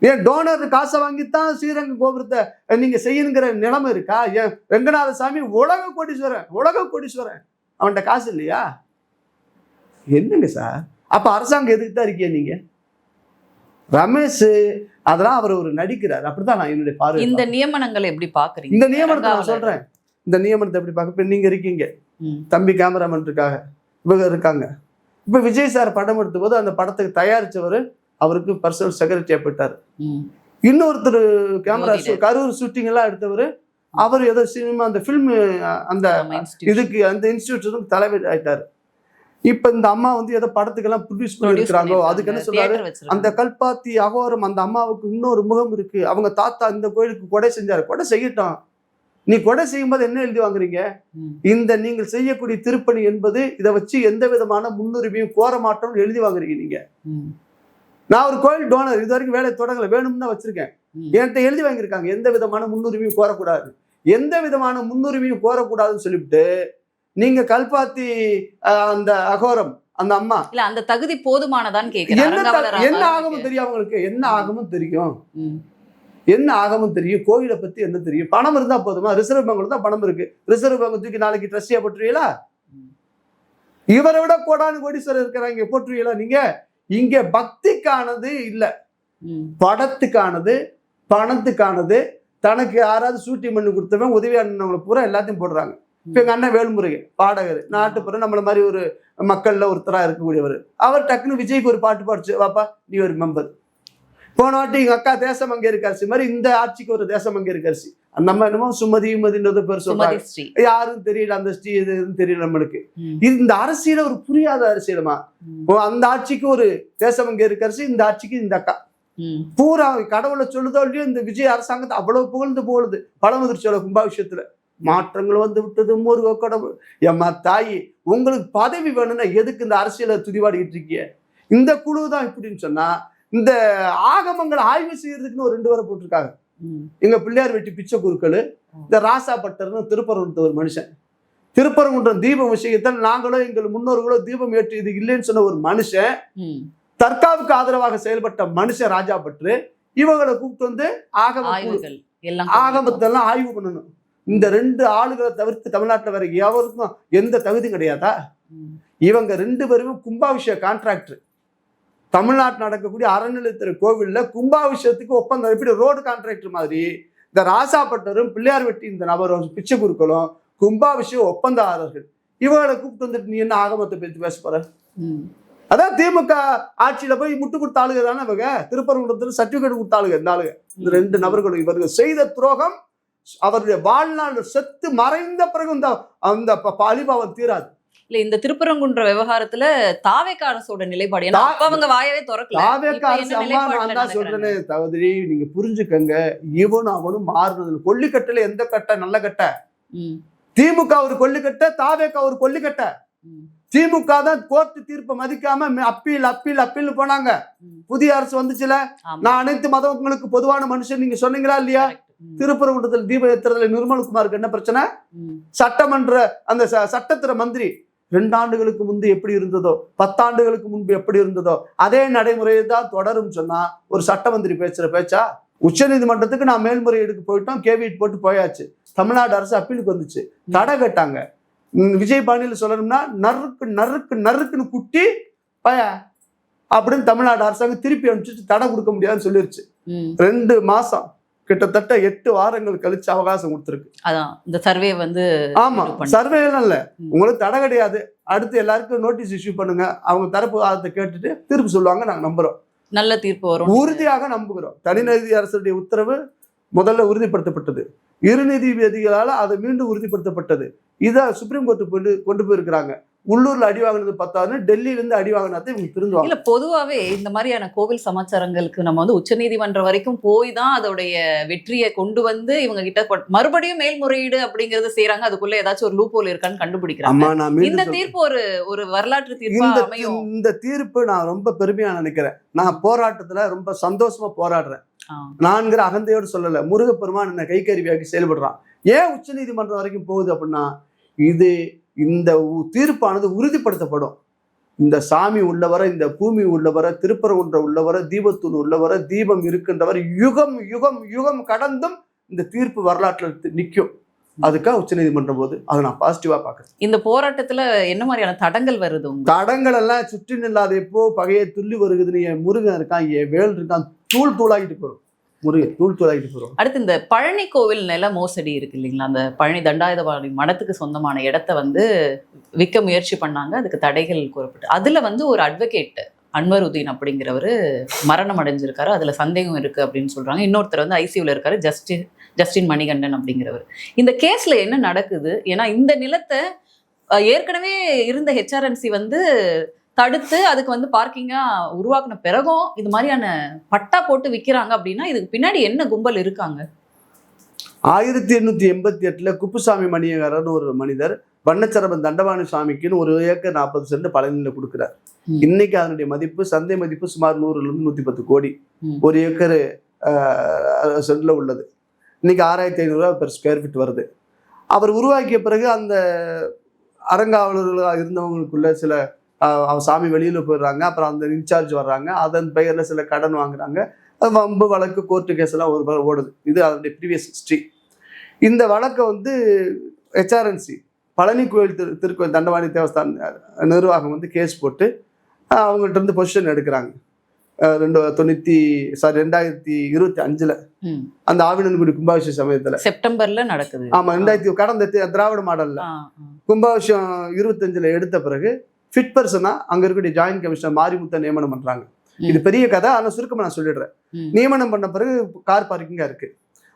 ஏன் டோனர் காசை வாங்கித்தான் ஸ்ரீரங்க கோபுரத்தை நீங்க செய்யணுங்கிற நிலைமை இருக்கா? ஏன் ரெங்கநாத சாமி உலக கோடீஸ்வரன் அவன்கிட்ட காசு இல்லையா? என்னங்க சார், அப்ப அரசாங்கம் எதுக்கு தான் இருக்கீங்க நீங்க? ரமேஷ் அதெல்லாம் அவர் ஒரு நடிக்கிறார், அப்படிதான் நான் என்னுடைய பார்வை. இந்த நியமனங்களை எப்படி பாக்குறீங்க? இந்த நியமனத்தை நான் சொல்றேன், இந்த நியமனத்தை எப்படி பார்க்க. இப்ப நீங்க இருக்கீங்க, தம்பி கேமராமேன் இருக்காங்க, இவங்க இருக்காங்க. இப்ப விஜய் சார் படம் எடுத்த போது அந்த படத்துக்கு தயாரிச்சவர் அவருக்கு பர்சனல் செக்ரட்டரியா போயிட்டாரு. இன்னொருத்தர் கேமரா கரூர் ஷூட்டிங் எல்லாம் எடுத்தவர் அவர் ஏதோ சினிமா அந்த ஃபில்ம் அந்த இதுக்கு அந்த இன்ஸ்டிடியூட் தலைவர் ஆயிட்டாரு. இப்ப இந்த அம்மா வந்து ஏதோ படத்துக்கெல்லாம் ப்ரொடியூஸ் பண்ணிருக்காங்களோ அதுக்கு என்ன சொல்றாரு, அந்த கல்பாத்தி அகோரம் அந்த அம்மாவுக்கு இன்னொரு முகம் இருக்கு, அவங்க தாத்தா இந்த கோயிலுக்கு கொடை செஞ்சாரு, கொடை செய்யட்டும். நீ கொடை செய்யும் போது என்ன எழுதி வாங்குறீங்க? இந்த நீங்கள் செய்யக்கூடிய திருப்பணி என்பது இதை வச்சு எந்த விதமான முன்னுரிமையும் கோர மாட்டோம்னு எழுதி வாங்குறீங்க நீங்க. நான் ஒரு கோயில் டோனர் இது வரைக்கும் வேலை தொடங்கல, வேணும்னு தான் வச்சிருக்கேன். என்கிட்ட எழுதி வாங்கியிருக்காங்க எந்த விதமான முன்னுரிமையும் கோரக்கூடாது, எந்த விதமான முன்னுரிமையும் கோரக்கூடாதுன்னு சொல்லிவிட்டு நீங்க கல்பாத்தி அந்த அகோரம் அந்த அம்மா இல்ல அந்த தகுதி போதுமானதான்னு கேக்குறேன். என்ன ஆகமும் தெரியும் அவங்களுக்கு, என்ன ஆகமும் தெரியும், என்ன ஆகமும் தெரியும், கோயிலை பத்தி என்ன தெரியும்? பணம் இருந்தா போதுமா? ரிசர்வ் பேங்க்ல தான் பணம் இருக்கு, ரிசர்வ் பேங்க் தூக்கி நாளைக்கு ட்ரஸ்டியா போட்டுருவீங்களா? இவரை விட கோடானு கோடீஸ்வரர் இருக்கிறாங்க, போட்டுருவீங்களா நீங்க? இங்க பக்திக்கானது இல்ல, படத்துக்கானது, பணத்துக்கானது. தனக்கு யாராவது சூட்டி பண்ணி கொடுத்தவன் உதவியானவங்களை பூரா எல்லாத்தையும் போடுறாங்க. இப்ப எங்க அண்ணன் வேல்முருகன் பாடகர், நாட்டுப்புற நம்மள மாதிரி ஒரு மக்கள்ல ஒருத்தரா இருக்கக்கூடியவர். அவர் டக்குன்னு விஜய்க்கு ஒரு பாட்டு பாடிச்சு, வாப்பா நீ ஒரு மெம்பர். போன வாட்டி எங்க அக்கா தேசமங்கேற்கரசி மாதிரி இந்த ஆட்சிக்கு ஒரு தேசமங்கேற்கரசி, அந்த அம்மா என்னமோ சுமதின்றது பேர் சொல்றாங்க, யாரும் தெரியல, அந்த ஸ்ரீ எதுன்னு தெரியல நம்மளுக்கு. இந்த அரசியல ஒரு புரியாத அரசியலுமா? அந்த ஆட்சிக்கு ஒரு தேசமங்கேற்கரசி, இந்த ஆட்சிக்கு இந்த அக்கா. பூரா கடவுளை சொல்லுதோ இல்லையோ இந்த விஜய் அரசாங்கத்தை அவ்வளவு புகழ்ந்து பழமுதிர்ச்சியோட கும்பாபிஷேகத்துல மாற்றங்கள் வந்து விட்டது. முருக கடவுள் எம்மா தாயி, உங்களுக்கு பதவி வேணும்னா எதுக்கு இந்த அரசியலை துதிவாடிக்கிட்டு இருக்கீங்க? இந்த குழு தான் இப்படின்னு சொன்னா, இந்த ஆகமங்களை ஆய்வு செய்யறதுக்குன்னு ஒரு 2 பேரை போட்டிருக்காங்க. எங்க பிள்ளையார் வெட்டி பிச்சை குருக்கள், இந்த ராசா பட்டர்னு திருப்பரங்குன்ற ஒரு மனுஷன், திருப்பரங்குன்றம் தீபம் விஷயத்தில் நாங்களோ எங்கள் முன்னோர்களோ தீபம் ஏற்றியது இல்லைன்னு சொன்ன ஒரு மனுஷன், தற்காவுக்கு ஆதரவாக செயல்பட்ட மனுஷன் ராஜா பற்று. இவங்களை கூப்பிட்டு வந்து ஆகமத்தெல்லாம் ஆய்வு பண்ணணும். இந்த 2 ஆளுகளை தவிர்த்து தமிழ்நாட்டில் வேற எவருக்கும் எந்த தகுதியும் கிடையாதா? இவங்க 2 பேருமே கும்பாபிஷேக கான்ட்ராக்டர். தமிழ்நாட்டில் நடக்கக்கூடிய அறநிலையத்துறை கோவில்ல கும்பாபிஷேகத்துக்கு ஒப்பந்தம், எப்படி ரோடு கான்ட்ராக்டர் மாதிரி இந்த ராசாப்பட்டரும் பிள்ளையார் வெட்டி இந்த நபரும் பிச்சை குருக்களும் கும்பாபிஷேக ஒப்பந்ததாரர்கள். இவங்களை கூப்பிட்டு வந்துட்டு நீ என்ன ஆகமத்தை பற்றி பேச போற? அதான் திமுக ஆட்சியில போய் முட்டு கொடுத்த ஆளுக தானே இவங்க. திருப்பரங்குன்றத்துல சர்டிபிகேட் கொடுத்த ஆளுங்க இந்த ஆளுங்க. இந்த 2 நபர்களும் இவர்கள் செய்த துரோகம் அவருடைய வாழ்நாள் செத்து மறைந்த பிறகு அந்த அலிபாவம் தீராது. இல்ல இந்த திருப்பரங்குன்ற விவகாரத்துல தாவேக அரசோட நிலைப்பாடு என்ன? அவங்க வாயவே திறக்கல. தாவேக அரசு அம்மா நான் தான் சொல்றேனே சகோதரி, நீங்க புரிஞ்சுக்கங்க. இவனும் அவனும் மாறுனது கொல்லிக்கட்டுல எந்த கட்ட நல்ல கட்ட? திமுக ஒரு கொல்லிக்கட்ட, தாவேக ஒரு கொல்லிக்கட்ட. திமுக தான் கோர்ட்டு தீர்ப்பை மதிக்காம அப்பீல் போனாங்க. புதிய அரசு வந்துச்சுல, நான் அனைத்து மதங்களுக்கு பொதுவான மனுஷன் நீங்க சொன்னீங்களா இல்லையா? திருப்பரங்குன்றத்தில் தீபம் ஏத்துறதுல நிர்மல்குமாருக்கு என்ன பிரச்சனை? சட்டமன்ற அந்த சட்டத்துறை மந்திரி 2 ஆண்டுகளுக்கு முன்பு எப்படி இருந்ததோ, 10 ஆண்டுகளுக்கு முன்பு எப்படி இருந்ததோ அதே நடைமுறையை தான் தொடரும் சொன்னா ஒரு சட்ட மந்திரி பேசுற பேச்சா? உச்ச நீதிமன்றத்துக்கு நான் மேல்முறையீடுக்கு போயிட்டோம், கேவிட் போட்டு போயாச்சு. தமிழ்நாடு அரசு அப்பீலுக்கு வந்துச்சு, தடை கேட்டாங்க. விஜய் பாணியில் சொல்லணும்னா நறுக்குன்னு குட்டி பய அப்படின்னு தமிழ்நாடு அரசாங்கம் திருப்பி அனுப்பிச்சு தடை கொடுக்க முடியாதுன்னு சொல்லிருச்சு. 2 மாசம் கிட்டத்தட்ட 8 வாரங்கள் கழிச்சு அவகாசம் கொடுத்துருக்கு. அதான் இந்த சர்வே வந்து ஆமா சர்வே எல்லாம் இல்ல, உங்களுக்கு தடை கிடையாது, அடுத்து எல்லாருக்கும் நோட்டீஸ் இஷ்யூ பண்ணுங்க, அவங்க தரப்பு வாதத்தை கேட்டுட்டு தீர்ப்பு சொல்லுவாங்க. நாங்க நம்புறோம், நல்ல தீர்ப்பு வரும், உறுதியாக நம்புகிறோம். தனிநீதி அரசுடைய உத்தரவு முதல்ல உறுதிப்படுத்தப்பட்டது, 2 நீதிபதிகளால் அது மீண்டும் உறுதிப்படுத்தப்பட்டது. இதை சுப்ரீம் கோர்ட்டு கொண்டு போயிருக்கிறாங்க. உள்ளூர்ல அடி வாங்கினது பத்தாதுன்னு டெல்லியில இருந்து அடி வாங்கினாதான் இவங்க திருந்துவாங்க. இல்ல பொதுவாவே இந்த மாதிரியான கோவில் சமாச்சாரங்களுக்கு நம்ம வந்து உச்சநீதிமன்றம் வரைக்கும் போய் தான் அதோடைய வெற்றியை கொண்டு வந்து இவங்க கிட்ட மறுபடியும் மேல்முறையீடு அப்படிங்கறது செய்யறாங்க. அதுக்குள்ள ஏதாச்சும் ஒரு லூப் ஹோல் இருக்கான்னு கண்டுபிடிக்கிறாங்க. இந்த தீர்ப்பு ஒரு வரலாற்று தீர்ப்பா அமையும். இந்த தீர்ப்பு நான் ரொம்ப பெருமையா நினைக்கிறேன். நான் போராட்டத்துல ரொம்ப சந்தோஷமா போராடுறேன். நான்கிற அகந்தையோடு சொல்லல. முருகப்பெருமான் என்ன கைக்கருவியாக்கி செயல்படுறான். ஏன் உச்ச நீதிமன்றம் வரைக்கும் போகுது அப்படின்னா, இந்த தீர்ப்பானது உறுதிப்படுத்தப்படும். இந்த சாமி உள்ளவரை, இந்த பூமி உள்ளவரை, திருப்பரங்குன்ற உள்ளவரை, தீபத்தூள் உள்ளவரை, தீபம் இருக்கின்றவர் யுகம் யுகம் யுகம் கடந்தும் இந்த தீர்ப்பு வரலாற்றில் நிற்கும். அதுக்காக உச்ச நீதிமன்றம் போது அதை நான் பாசிட்டிவா பாக்குறேன். இந்த போராட்டத்துல என்ன மாதிரியான தடங்கள் வருது? தடங்கள் எல்லாம் சுற்றி நில்லாத எப்போ பகையை துள்ளி வருகுதுன்னு என் முருகன் இருக்கான், என் வேல் இருக்கான், தூள் தூளாகிட்டு போறோம். முருகன் தூள் தூளாகிட்டு போறோம். அடுத்து இந்த பழனி கோவில் நில மோசடி இருக்கு இல்லைங்களா? அந்த பழனி தண்டாயுதபாணி மடத்துக்கு சொந்தமான இடத்த வந்து விற்க முயற்சி பண்ணாங்க. அதுக்கு தடைகள் கூறப்பட்டு அதுல வந்து ஒரு அட்வொகேட் அன்வருதீன் அப்படிங்கிறவரு மரணம் அடைஞ்சிருக்காரு. அதுல சந்தேகம் இருக்கு அப்படின்னு சொல்றாங்க. இன்னொருத்தர் வந்து ஐசியூல இருக்காரு, ஜஸ்டின் மணிகண்டன் அப்படிங்கிறவர். இந்த கேஸ்ல என்ன நடக்குது? ஏன்னா இந்த நிலத்தை ஏற்கனவே இருந்த ஹெச்ஆர்என்சி வந்து தடுத்து அதுக்கு வந்து பார்க்கிங்கா உருவாக்குன பிறகும் இது மாதிரியான பட்டா போட்டு விற்கிறாங்க அப்படின்னா இதுக்கு பின்னாடி என்ன கும்பல் இருக்காங்க? 1888 குப்புசாமி மணியகாரன் ஒரு மனிதர் வண்ணச்சரபன் தண்டபாணி சுவாமிக்குன்னு 1 ஏக்கர் 40 சென்ட் பழனியில கொடுக்குறார். இன்னைக்கு அதனுடைய மதிப்பு, சந்தை மதிப்பு சுமார் 100-110 கோடி. 1 ஏக்கர் சென்ட்ல உள்ளது. இன்னைக்கு 6500 ரூபா பெர் ஸ்கொயர் ஃபீட் வருது. அவர் உருவாக்கிய பிறகு அந்த அறங்காவலர்களாக இருந்தவங்களுக்குள்ள சில சாமி வெளியில் போயிடுறாங்க. அப்புறம் அந்த இன்சார்ஜ் வர்றாங்க. அதன் பெயரில் சில கடன் வாங்குறாங்க. வம்பு வழக்கு, கோர்ட்டு கேஸ் எல்லாம் ஒரு ஓடுது. இது அதனுடைய ப்ரீவியஸ் ஹிஸ்ட்ரி. இந்த வழக்கை வந்து ஹெச்ஆர்என்சி பழனி கோயில் திருக்கோயில் தண்டவாணி தேவஸ்தான நிர்வாகம் வந்து கேஸ் போட்டு அவங்கள்ட்ட இருந்து பொசிஷன் எடுக்கிறாங்க. 2025 அந்த ஆவினன்குடி கும்பாபிஷேக சமயத்துல செப்டம்பர்ல நடக்குது. ஆமா, 2000 கடந்த திராவிட மாடல்ல கும்பாபிஷேகம் 25 எடுத்த பிறகு ஃபிட் பர்சனா அங்க இருக்கக்கூடிய ஜாயின்ட் கமிஷனர் மாரிமுத்த நியமனம் பண்றாங்க. இது பெரிய கதை, ஆனா சுருக்கமா நான் சொல்லிடுறேன். நியமனம் பண்ண பிறகு கார் பார்க்கிங்கா இருக்கு.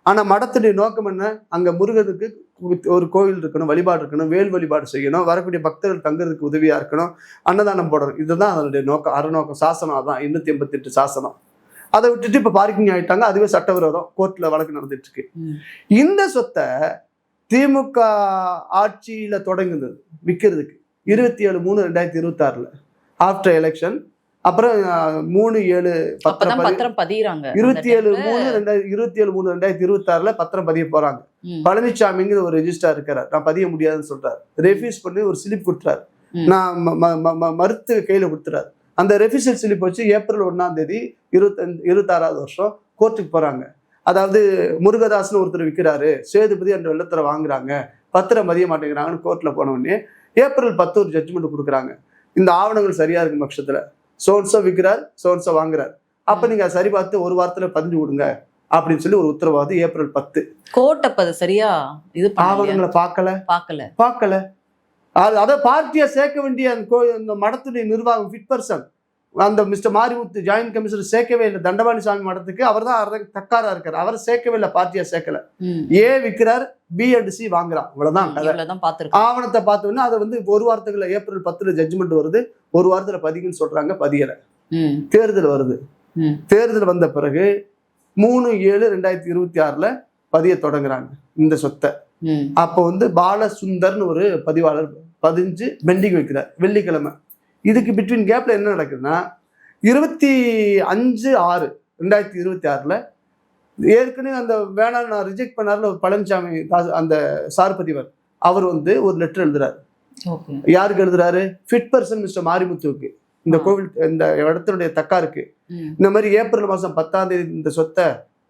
ஆனா மடத்துடைய நோக்கம் என்ன? அங்க முருகனுக்கு ஒரு கோவில் இருக்கணும், வழிபாடு இருக்கணும், வேல் வழிபாடு செய்யணும், வரக்கூடிய பக்தர்கள் தங்குறதுக்கு உதவியா இருக்கணும், அன்னதானம் போடணும். இதுதான் அதனுடைய நோக்கம், அறநோக்கம். சாசனம் அதான் 888 சாசனம். அதை விட்டுட்டு இப்ப பார்க்கிங் ஆயிட்டாங்க. அதுவே சட்டவிரோதம். கோர்ட்ல வழக்கு நடந்துட்டு இருக்கு. இந்த சொத்தை திமுக ஆட்சியில தொடங்குது விற்கிறதுக்கு 27/3/2026 ஆஃப்டர் எலெக்ஷன். அப்புறம் 3/7 பத்திரம் பதியறாங்க. 27/3/2026 பத்திரம் பதிய போறாங்க. பழனிசாமிங்கிற ஒரு ரெஜிஸ்டர் இருக்கிறார். நான் பதிய முடியாதுன்னு சொல்றாரு. ரெஃப்யூஸ் பண்ணி ஒரு ஸ்லிப் கொடுத்துறாரு. நான் மறுத்து கையில கொடுத்துறாரு. அந்த ரெஃப்யூசல் ஸ்லிப் வச்சு ஏப்ரல் 1ஆம் தேதி 26வது வருஷம் கோர்ட்டுக்கு போறாங்க. அதாவது முருகதாஸ்னு ஒருத்தர் விற்கிறாரு, சேதுபதி என்ற வெள்ளத்தரை வாங்குறாங்க, பத்திரம் பதிய மாட்டேங்கிறாங்கன்னு கோர்ட்ல போன உடனே ஏப்ரல் 10 ஒரு ஜட்ஜ்மெண்ட் கொடுக்குறாங்க. இந்த ஆவணங்கள் சரியா இருக்கும் பட்சத்துல சோன்சோ விற்கிறார், சோன்சோ வாங்குறாரு. அப்ப நீங்க சரி பார்த்து 1 வாரத்துல பதிஞ்சு கொடுங்க அப்படின்னு சொல்லி ஒரு உத்தரவாது ஏப்ரல் 10. கோர்ட் அப்ப அது சரியா இது ஆவணங்களை பார்க்கல. அதை பார்ட்டியா சேர்க்க வேண்டிய அந்த மடத்துடைய நிர்வாகம் ஃபிட் பர்சன் அந்த மிஸ்டர் மாரிமுத்து ஜாயின்ட் கமிஷனர் சேர்க்கவே இல்லை. தண்டபாணி சாமி மடத்துக்கு அவர் தான் தக்காரா இருக்காரு. அவரை சேர்க்கவே இல்லை, பார்ட்டியா சேர்க்கல. ஏ விற்கிறார், பி அண்ட் சி வாங்குறான். இவ்வளவுதான். ஆவணத்தை பார்த்தோன்னா அதை வந்து 1 வாரத்துக்குள்ள ஏப்ரல் 10 ஜட்ஜ்மெண்ட் வருது. 1 வாரத்துல பதிக்குன்னு சொல்றாங்க, பதியல. தேர்தல் வருது. தேர்தல் வந்த பிறகு 3/7/2026 பதிய தொடங்குறாங்க இந்த சொத்தை. அப்போ வந்து பாலசுந்தர்னு ஒரு பதிவாளர் பதிஞ்சு பெண்டிங் வைக்கிறார் வெள்ளிக்கிழமை. இதுக்கு பிட்வீன் கேப்ல என்ன நடக்குதுன்னா 25/6/2026 ஏற்கனவே அந்த வேணாம் நான் ரிஜெக்ட் பண்ணார்ல பழனிசாமி அந்த சார் பதிவர், அவர் வந்து ஒரு லெட்டர் எழுதுறாரு. யாருக்கு எழுதுறாரு? ஃபிட் பர்சன் மிஸ்டர் மாரிமுத்துவுக்கு, இந்த கோவில் இந்த இடத்தினுடைய தக்காருக்கு. இந்த மாதிரி ஏப்ரல் மாதம் 10ஆம் தேதி இந்த சொத்தை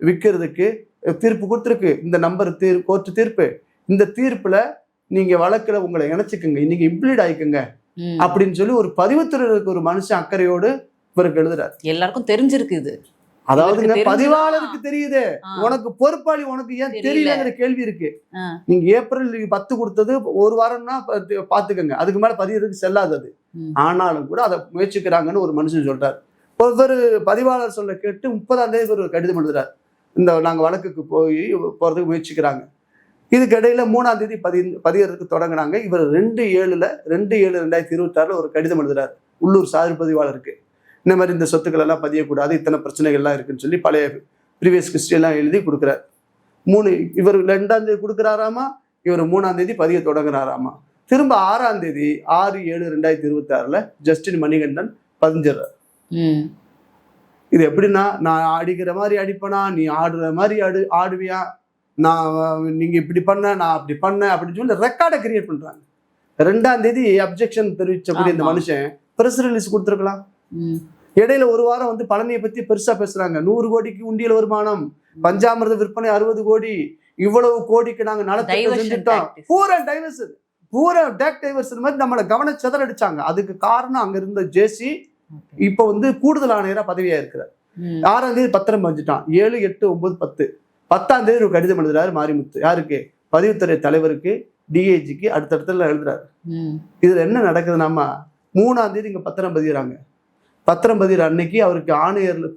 விற்கிறதுக்கு தீர்ப்பு கொடுத்துருக்கு. இந்த நம்பர் கோர்ட்டு தீர்ப்பு. இந்த தீர்ப்புல நீங்க வழக்குல உங்களை இணைச்சிக்கங்க, இன்னைக்கு இம்ப்ளீட் ஆயிக்குங்க அப்படின்னு சொல்லி ஒரு பதிவுத்துறைக்கு ஒரு மனுஷன் அக்கறையோடு இவருக்கு எழுதுறாரு. எல்லாருக்கும் தெரிஞ்சிருக்கு இது. அதாவதுங்க பதிவாளருக்கு தெரியுது, உனக்கு பொறுப்பாளி உனக்கு ஏன் தெரியலங்கிற கேள்வி இருக்கு. நீங்க ஏப்ரல் 10 கொடுத்தது 1 வாரம்னா பாத்துக்கங்க, அதுக்கு மேல பதிவுறதுக்கு செல்லாது அது. ஆனாலும் கூட அதை முயற்சிக்கிறாங்கன்னு ஒரு மனுஷன் சொல்றாரு. ஒவ்வொரு பதிவாளர் சொல்ல கேட்டு 30ஆம் தேதி ஒரு கடிதம் எழுதுறாரு. இந்த நாங்க வழக்குக்கு போறதுக்கு முயற்சிக்கிறாங்க. இதுக்கு இடையில 3ஆம் தேதி பதியறதுக்கு தொடங்கினாங்க. இவர் 2/7/2026 ஒரு கடிதம் எழுதுறாரு உள்ளூர் சார் பதிவாளருக்கு. இந்த மாதிரி இந்த சொத்துக்கள் எல்லாம் பதியக்கூடாது, இத்தனை பிரச்சனைகள்லாம் இருக்குன்னு சொல்லி பழைய ப்ரீவியஸ் ஹிஸ்டரி எல்லாம் எழுதி கொடுக்குறாரு. இவர் 2ஆம் தேதி கொடுக்குறாராமா, இவர் 3ஆம் தேதி பதிய தொடங்குறாராமா. திரும்ப 6ஆம் தேதி 6/7/2026 ஜஸ்டின் மணிகண்டன் பதிஞ்சிடறார். இது எப்படின்னா, நான் அடிக்கிற மாதிரி அடிப்பனா, நீ ஆடுற மாதிரி ஆடுவியா, நீங்க இப்படி பண்ண, நான் அப்படி பண்ண அப்படின்னு சொல்லி ரெக்கார்டை கிரியேட் பண்றாங்க. 2ஆம் தேதி அப்ஜெக்ஷன் தெரிவிச்சக்கூடிய இந்த மனுஷன் பிரஸ் ரிலீஸ் கொடுத்துருக்கலாம். இடையில ஒரு வாரம் வந்து பழனியை பத்தி பெருசா பேசுறாங்க. 100 கோடிக்கு உண்டியல் வருமானம், பஞ்சாமிர்த விற்பனை 60 கோடி, இவ்வளவு கோடிக்கு நாங்க நலத்திட்டம் செஞ்சுட்டோம். பூரா டைவர்சன், பூரா டேக் டைவர்சன் மாதிரி நம்மளை கவன சிதறடிச்சாங்க. அதுக்கு காரணம் அங்க இருந்த ஜேசி இப்ப வந்து கூடுதல் ஆணையரா பதவியா இருக்கிறார். 6ஆம் தேதி பத்திரம் பதிஞ்சிட்டான். 7, 8, 9, 10. 10ஆம் தேதி ஒரு கடிதம் எழுதுறாரு மாரிமுத்து. யாருக்கு? பதிவுத்துறை தலைவருக்கு, டிஐஜிக்கு அடுத்தடுத்துல எழுதுறாரு. இதுல என்ன நடக்குதுன்னா, 3ஆம் தேதி இங்க பத்திரம் பதிகிறாங்க. பத்திரம் பதிகிற அன்னைக்கு அவருக்கு ஆணையர்ல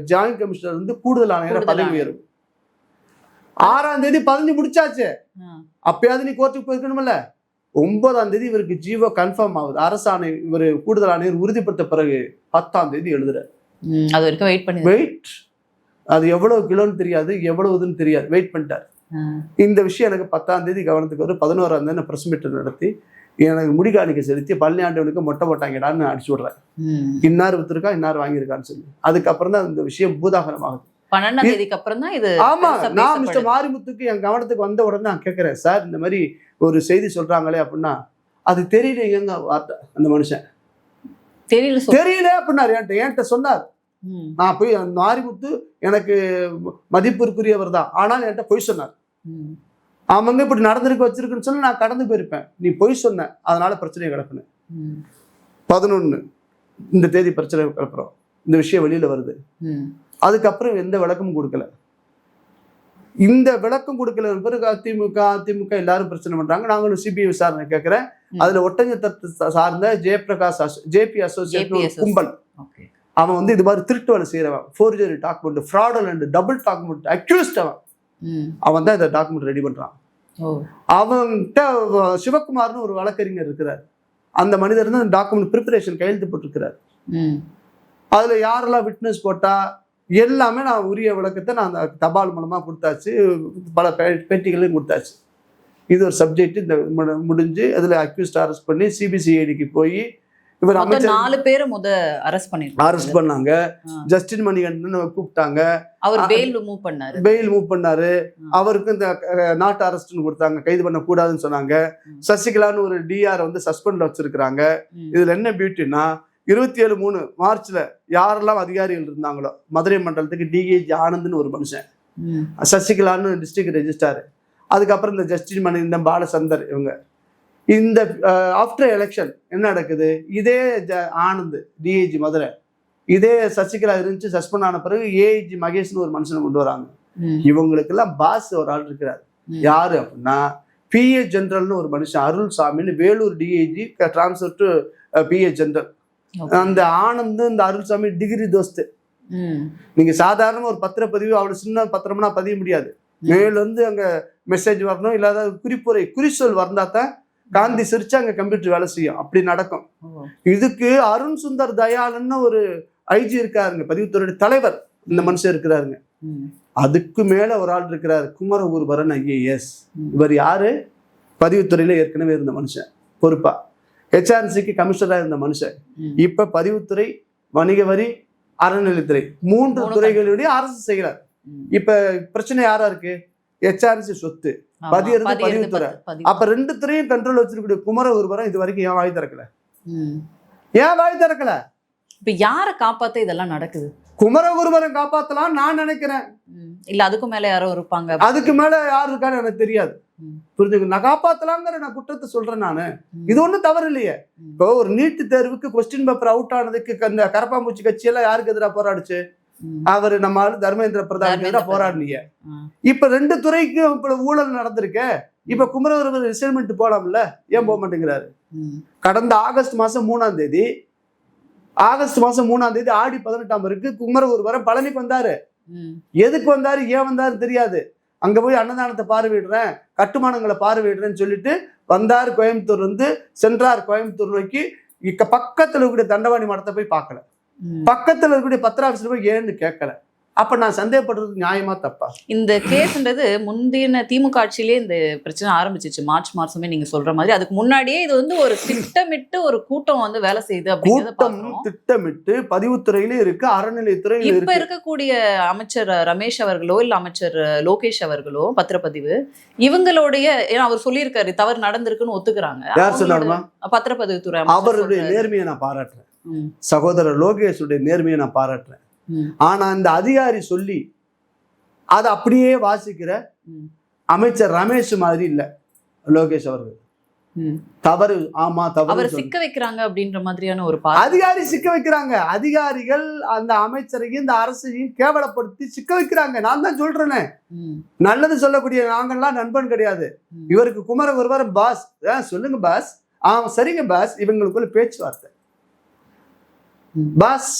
ஜாயிண்ட் கமிஷனர் வந்து கூடுதல் ஆணையரா பதவி உயர்வு. 6ஆம் தேதி பதிஞ்சு முடிச்சாச்சு. அப்பயாவது நீ கோர்ட்டுக்கு போயிருக்கணும்ல. 9ஆம் தேதி இவருக்கு ஜீவோ கன்ஃபார்ம் ஆகுது. அரசாணை இவர் கூடுதல் ஆணையர் உறுதிப்படுத்த பிறகு 10ஆம் தேதி எழுதுறாரு. அது வரைக்கும் வெயிட் அது எவ்வளவு கிலோன்னு தெரியாது, எவ்வளவுன்னு தெரியாது, வெயிட் பண்ணிட்டார். இந்த விஷயம் எனக்கு 10ஆம் தேதி கவனத்துக்கு வரும். 11ஆம் தேதி பிரஸ் மீட் நடத்தி எனக்கு முடிகாணிக்க செலுத்தி பழனியாண்டவனுக்கு மொட்டை போட்டாங்கடான்னு அடிச்சு விடுறேன். இன்னார் வித்துருக்கா, இன்னார் வாங்கியிருக்கான்னு சொல்லி. அதுக்கப்புறம் தான் இந்த விஷயம் பூதாகரமாகுது. 12ஆம் தேதிக்கு அப்புறம் தான் இது. ஆமா, நான் மிஸ்டர் மாரிமுத்துக்கு என் கவனத்துக்கு வந்த உடனே நான் கேட்கிறேன், சார் இந்த மாதிரி ஒரு செய்தி சொல்றாங்களே அப்படின்னா, அது தெரியல எங்க வார்த்தை. அந்த மனுஷன் தெரியல அப்படின்னாரு. என்கிட்ட சொன்னார். நான் போய் மாரிமுத்து எனக்கு மதிப்பிற்குரியவர் தான், ஆனால் என்கிட்ட பொய் சொன்னார். அவங்க இப்படி நடந்திருக்கு வச்சிருக்குன்னு சொல்லி நான் கடந்து போயிருப்பேன். நீ பொய் சொன்ன, அதனால பிரச்சனையை கிளப்பினேன். 11 இந்த தேதி பிரச்சனை கிளப்புறோம், இந்த விஷயம் வெளியில வருது. அதுக்கப்புறம் எந்த விளக்கமும் கொடுக்கல. இந்த விளக்கம் கொடுக்கல பிறகு அதிமுக எல்லாரும் பிரச்சனை பண்றாங்க. நாங்களும் சிபிஐ விசாரணை கேட்கிறேன். அதுல ஒட்டஞ்சத்திரத்தை சார்ந்த ஜெயபிரகாஷ் ஜேபி அசோசியேட் கும்பல், அவன் வந்து இது மாதிரி திருட்டு வேலை செய்யறவன், forgery document, fraudulent, double document accused அவன் தான் இந்த டாக்குமெண்ட் ரெடி பண்றான். அவன்கிட்ட சிவகுமார்னு ஒரு வழக்கறிஞர் இருக்கிறார். அந்த மனிதர் தான் டாக்குமெண்ட் ப்ரிப்பரேஷன் கையெழுத்து போட்டிருக்கிறார். அதுல யாரெல்லாம் விட்னஸ் போட்டா எல்லாமே நான் உரிய விளக்கத்தை நான் அந்த தபால் மூலமா கொடுத்தாச்சு, பல பேட்டிகளையும் கொடுத்தாச்சு. இது ஒரு சப்ஜெக்ட். இந்த முடிஞ்சு அதுல அக்யூஸ்ட் அரெஸ்ட் பண்ணி சிபிசிஐடிக்கு போய் இவர் அமைச்சர் 4 பேரை அரெஸ்ட் பண்ணாங்க. ஜஸ்டின் மணிகண்டன் கூப்பிட்டாங்க. அவர் பெயில் மூவ் பண்ணாரு. அவருக்கு இந்த நாட் அரெஸ்ட்னு கொடுத்தாங்க, கைது பண்ண கூடாதுன்னு சொன்னாங்க. சசிகலான்னு ஒரு டிஆர் வந்து சஸ்பெண்ட்ல வச்சிருக்காங்க. இதுல என்ன பியூட்டின்னா, 27/3 மார்ச்ல யாரெல்லாம் அதிகாரிகள் இருந்தாங்களோ, மதுரை மண்டலத்துக்கு டிஐஜி ஆனந்த்னு ஒரு மனுஷன், சசிகலான்னு டிஸ்ட்ரிக்ட் ரெஜிஸ்ட்ரார், அதுக்கப்புறம் இந்த ஜஸ்டின் மணிகண்டன், பாலசந்தர், இவங்க இந்த ஆஃப்டர் எலெக்ஷன் என்ன நடக்குது, இதே ஆனந்த் டிஐஜி மதுரை, இதே சசிகலா இருந்துச்சு சஸ்பெண்ட் ஆன பிறகு ஏஐஜி மகேஷ்னு ஒரு மனுஷனை கொண்டு வராங்க. இவங்களுக்கெல்லாம் பாஸ் ஒரு ஆள் இருக்கிறார். யாரு அப்படின்னா, பிஏ ஜெனரல்னு ஒரு மனுஷன் அருள் சாமின்னு Vellore DIG transfer to PA general. அந்த ஆனந்த் இந்த அருள்சாமி டிகிரி தோஸ்து. நீங்க சாதாரண ஒரு பத்திரப்பதிவு அவ்வளவு சின்ன பத்திரம்னா பதிய முடியாது. மேல இருந்து அங்க மெசேஜ் வரணும், இல்லாத குறிச்சொல் வந்தாதான் காந்தி சிரிச்சா அங்க கம்ப்யூட்டர் வேலை செய்யும். அப்படி நடக்கும். இதுக்கு அருண் சுந்தர் தயாளன்னு ஒரு ஐஜி இருக்காருங்க, பதிவுத்துறையுடைய தலைவர். இந்த மனுஷன் இருக்கிறாருங்க. அதுக்கு மேல ஒரு ஆள் இருக்கிறாரு, குமரகுருபரன் ஐஏஎஸ். இவர் யாரு? பதிவுத்துறையில ஏற்கனவே இருந்த மனுஷன், பொறுப்பா ஹெச்ஆர்சிக்கு கமிஷனரா இருந்த மனுஷன். இப்ப பதிவுத்துறை, வணிக வரி, அறநிலைத்துறை 3 துறைகளுடைய அரசு செய்கிறார். இப்ப பிரச்சனை யாரா இருக்கு? ஹெச்ஆர்சி சொத்து, பதிவுத்துறை. அப்ப 2 துறையும் கண்ட்ரோல் வச்சிருக்கக்கூடிய குமரகுருபரன் இது வரைக்கும் ஏன் வாய் திறக்கல? ஏன் வாய் திறக்கல? இப்ப யார காப்பாத்த இதெல்லாம் நடக்குது? குமரகுருபரன் காப்பாத்தலாம் நான் நினைக்கிறேன். இல்ல அதுக்கு மேல யாரோ இருப்பாங்க. அதுக்கு மேல யாரு இருக்கான்னு எனக்கு தெரியாது. புரிஞ்சுக்க, நான் காப்பாத்தலாங்கிற நான் குற்றத்தை சொல்றேன் நானு. இது ஒண்ணும் தவறு இல்லையே. இப்போ ஒரு நீட்டு தேர்வுக்கு கொஸ்டின் பேப்பர் அவுட் ஆனதுக்கு அந்த கரப்பாம்பூச்சி கட்சி எல்லாம் யாருக்கு எதிராக போராடுச்சு? அவரு நம்ம ஆளு தர்மேந்திர பிரதானுக்கு எதிராக போராடலையே. இப்ப 2 துறைக்கும் இப்ப ஊழல் நடந்திருக்க. இப்ப குமரகுருபரன் ரிசைன்மெண்ட் போலாம்ல, ஏன் போக மாட்டேங்கிறாரு? கடந்த ஆகஸ்ட் மாசம் 3ஆம் தேதி ஆடி 18ஆம் இருக்கு குமரகுருபரன் பழனிக்கு வந்தாரு. எதுக்கு வந்தாரு, ஏன் வந்தாரு தெரியாது. அங்க போய் அன்னதானத்தை பார்வையிடுறேன், கட்டுமானங்களை பார்வையிடுறேன்னு சொல்லிட்டு வந்தார் கோயம்புத்தூர், வந்து சென்றார் கோயம்புத்தூர் நோக்கி. பக்கத்துல இருக்கக்கூடிய தண்டவாணி மடத்தை போய் பார்க்கல, பக்கத்துல இருக்கக்கூடிய பத்திர ஆபீஸ்ல போய் ஏன்னு கேட்கல. அப்ப நான் சந்தேகப்படுறது நியாயமா தப்பா? இந்த கேஸ்ன்றது முந்தின திமுக ஆட்சியிலே இந்த பிரச்சனை ஆரம்பிச்சிச்சு, மார்ச் மாசமே நீங்க சொல்ற மாதிரி. அதுக்கு முன்னாடியே இது வந்து ஒரு திட்டமிட்டு ஒரு கூட்டம் வந்து வேலை செய்யுது அப்படிங்கறத பாக்குறோம். திட்டமிட்டு பதிவுத்துறையிலே இருக்கு, அறநிலையத்துறையில இப்ப இருக்கு. இருக்கக்கூடிய அமைச்சர் ரமேஷ் அவர்களோ இல்ல அமைச்சர் லோகேஷ் அவர்களோ பத்திரப்பதிவு இவங்களுடைய, ஏன்னா அவர் சொல்லியிருக்காரு தவறு நடந்திருக்குன்னு ஒத்துக்கிறாங்க. யார் சொன்னாலுமா? பத்திரப்பதிவுத்துறை அவருடைய நேர்மையை நான் பாராட்டுறேன், சகோதரர் லோகேஷுடைய நேர்மையை நான் பாராட்டுறேன். ஆனா இந்த அதிகாரி சொல்லி அதை அப்படியே வாசிக்கிற அமைச்சர் ரமேஷ் மாதிரி இல்ல லோகேஷ் அவர்கள். தவறு, ஆமா தவறு, அவர் சிக்க வைக்கிறாங்க அப்படின்ற மாதிரியான ஒரு அதிகாரி சிக்க வைக்கிறாங்க. அதிகாரிகள் அந்த அமைச்சரையும் இந்த அரசையும் கேவலப்படுத்தி சிக்க வைக்கிறாங்க. நான் தான் சொல்றேனே, நல்லது சொல்லக்கூடிய நாங்கள்லாம் நண்பன் கிடையாது. இவருக்கு குமரகுருவர் பாஸ், சொல்லுங்க பாஸ், சரிங்க பாஸ், இவங்களுக்குள்ள பேச்சுவார்த்தை. பாஸ்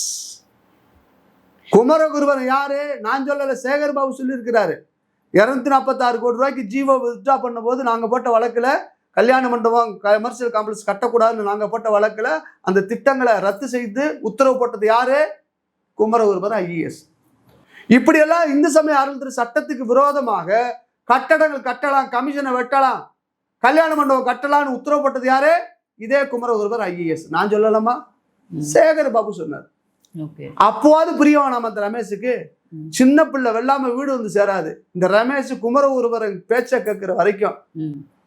குமரகுருவர் யாரு? நான் சொல்லல, சேகர் பாபு சொல்லி இருக்கிறாரு. 246 கோடி ரூபாய்க்கு ஜீவோ வித்ட்ரா பண்ண போது நாங்க போட்ட வழக்குல, கல்யாண மண்டபம் கமர்ஷியல் காம்ப்ளெக்ஸ் கட்டக்கூடாதுன்னு நாங்க போட்ட வழக்குல அந்த திட்டங்களை ரத்து செய்து உத்தரவு போட்டது யாரு? குமரகுருவர் IAS. இப்படியெல்லாம் இந்து சமய அறநிலையத்துறை சட்டத்துக்கு விரோதமாக கட்டடங்கள் கட்டலாம், கமிஷனை வெட்டலாம், கல்யாண மண்டபம் கட்டலாம்னு உத்தரவு போட்டது யாரு? இதே குமரகுருவர் IAS. நான் சொல்லலாமா? சேகர் பாபு சொன்னார். அப்போது புரியும் நம்ம அந்த ரமேஷுக்கு. சின்ன பிள்ளை வெள்ளாம வீடு வந்து சேராது. இந்த ரமேஷ் குமரகுருவரை பேச்ச கேட்கிற வரைக்கும்